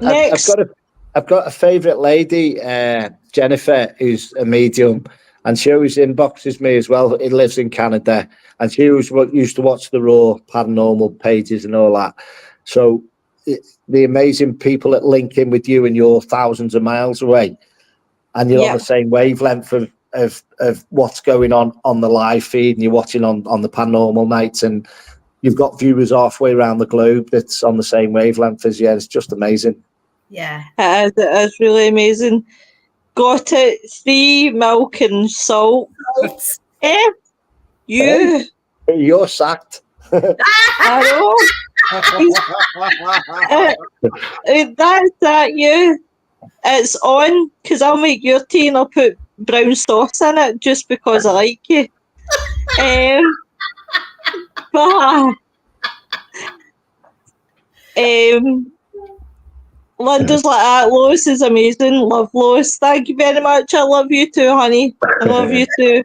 next, I've got a favourite lady, Jennifer, who's a medium, and she always inboxes me as well. It lives in Canada, and she used to watch the Raw paranormal pages and all that. So the amazing people that link in with you, and you're thousands of miles away, and you're on the same wavelength of what's going on the live feed, and you're watching on the paranormal nights, and you've got viewers halfway around the globe that's on the same wavelength as you. It's just amazing. Yeah, it is really amazing. Got it. 3 milk and salt. You're sacked. I know. That's that, you. It's on, because I'll make your tea and I'll put brown sauce in it just because I like you. But Linda's like that. Lois is amazing. Love Lois. Thank you very much. I love you too, honey. I love you too.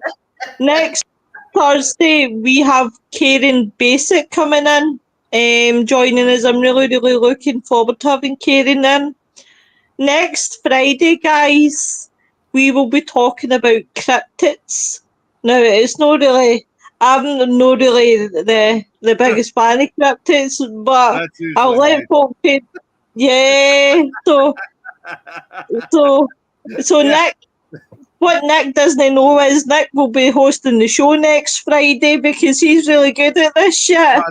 Next Thursday, we have Karen Basic coming in, joining us. I'm really, really looking forward to having Karen in. Next Friday, guys, we will be talking about cryptids. Now, it's not really, I'm not really the biggest fan of cryptids, but I'll let folk say, so Nick, what Nick doesn't know is Nick will be hosting the show next Friday because he's really good at this shit.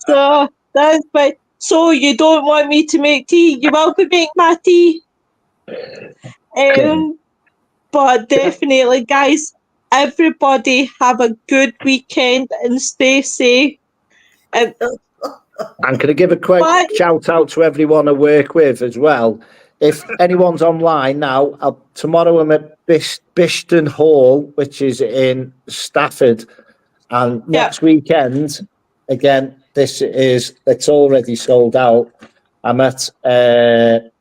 So that's fine. So you don't want me to make tea? You will be making my tea. But definitely, guys, everybody have a good weekend and stay safe. And can I give a quick shout out to everyone I work with as well? If anyone's online now, tomorrow I'm at Bishton Hall, which is in Stafford, and next weekend, again, it's already sold out. I'm at where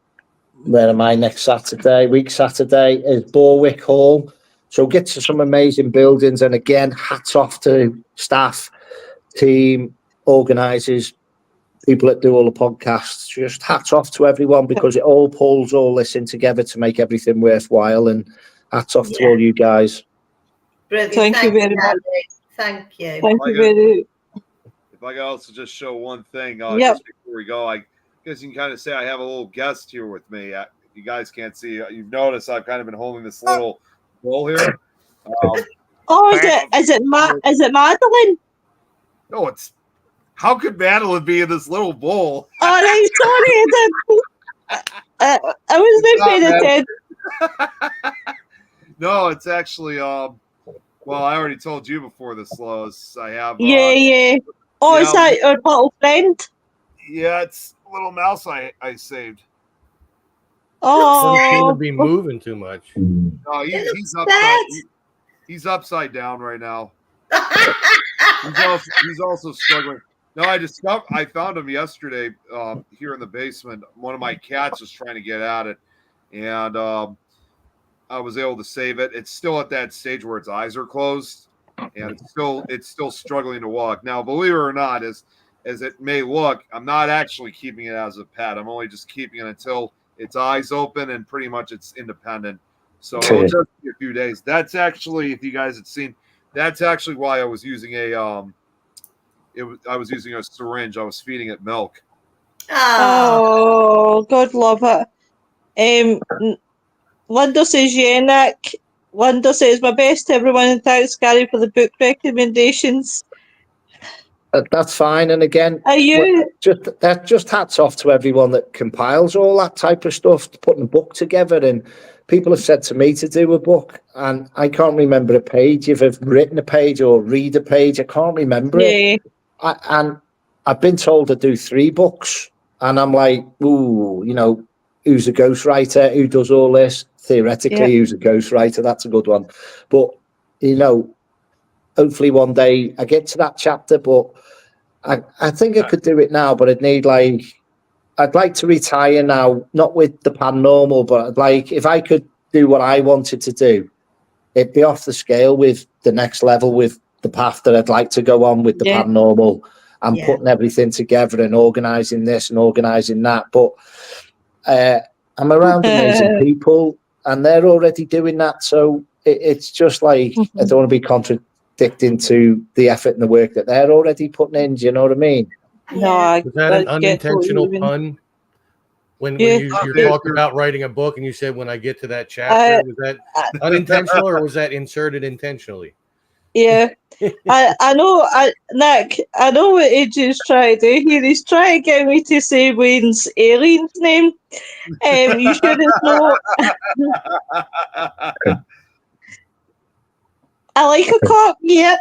am I next Saturday? Saturday is Borwick Hall. So get to some amazing buildings, and again, hats off to staff, team, organisers, people that do all the podcasts. Just hats off to everyone, because it all pulls all this in together to make everything worthwhile. And hats off to all you guys. Brilliant. Thank you very much. Thank you. Thank you very much. If I could also just show one thing, just before we go, I guess you can kind of say I have a little guest here with me. You guys can't see. You've noticed I've kind of been holding this little bowl here. Is it Madeline? No, it's. How could Madeline be in this little bowl? Oh, I'm sorry. I wasn't paying attention. No, it's actually. Well, I already told you before this, Lois. I have. Yeah. Oh, is that your little friend? Yeah, it's a little mouse I saved. Oh, doesn't seem to be moving too much. No, he's upside down right now. He's also struggling. No, I found him yesterday here in the basement. One of my cats was trying to get at it, and I was able to save it. It's still at that stage where its eyes are closed, and it's still struggling to walk. Now, believe it or not, as it may look, I'm not actually keeping it as a pet. I'm only just keeping it until its eyes open and pretty much it's independent. So it'll just be a few days. That's actually, if you guys had seen, that's actually why I was using I was using a syringe. I was feeding it milk. Oh, God love it. Linda says, Nick. Linda says, my best to everyone, and thanks, Gary, for the book recommendations. That's fine. And again, are you just hats off to everyone that compiles all that type of stuff, putting a book together. And people have said to me to do a book, and I can't remember a page. If I've written a page or read a page, I can't remember it. And I've been told to do 3 books, and I'm like, ooh, who's a ghostwriter? Who does all this? Theoretically, who's a ghostwriter? That's a good one. But, hopefully one day I get to that chapter, but I think I could do it now, but I'd like to retire now, not with the paranormal, but if I could do what I wanted to do, it'd be off the scale with the next level, with the path that I'd like to go on with the paranormal and putting everything together and organising this and organising that. But I'm around amazing people and they're already doing that. So it's just like, I don't want to be contradicting to the effort and the work that they're already putting in. Do you know what I mean? No, Was that an unintentional pun? When you're talking about writing a book and you said, when I get to that chapter, was that unintentional or was that inserted intentionally? Yeah, I know, Nick, I know what AJ's trying to do here. He's trying to get me to say Wayne's alien's name. You should have known. I like a cock, yeah.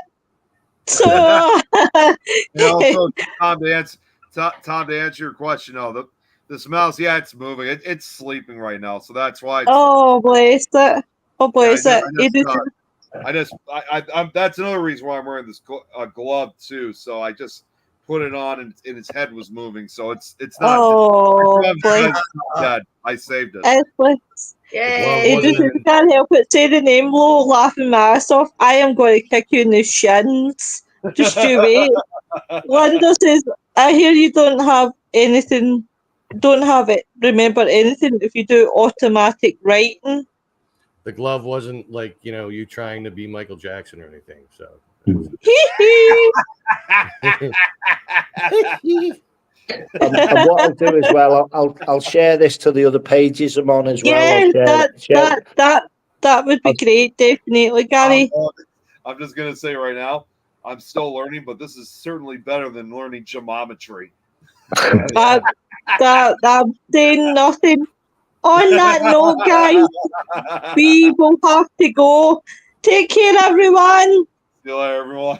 So, and also, Tom, to answer your question, this mouse, it's moving. It's sleeping right now, so that's why. Oh, bless it. Oh, bless it. That's another reason why I'm wearing this glove too. So I just put it on, and his head was moving. So it's not. Oh, dead. I saved it. You can't help it. Say the name low, laughing my ass off. I am going to kick you in the shins. Just you wait. Linda says, I hear you don't have anything. Don't have it. Remember anything if you do automatic writing. The glove wasn't like, you trying to be Michael Jackson or anything. So. And what I'll do as well, I'll share this to the other pages I'm on as well. That would be great, definitely, Gary. I'm just gonna say right now, I'm still learning, but this is certainly better than learning geometry. I'm saying nothing. On that note, guys, we will have to go. Take care, everyone. See you later, everyone.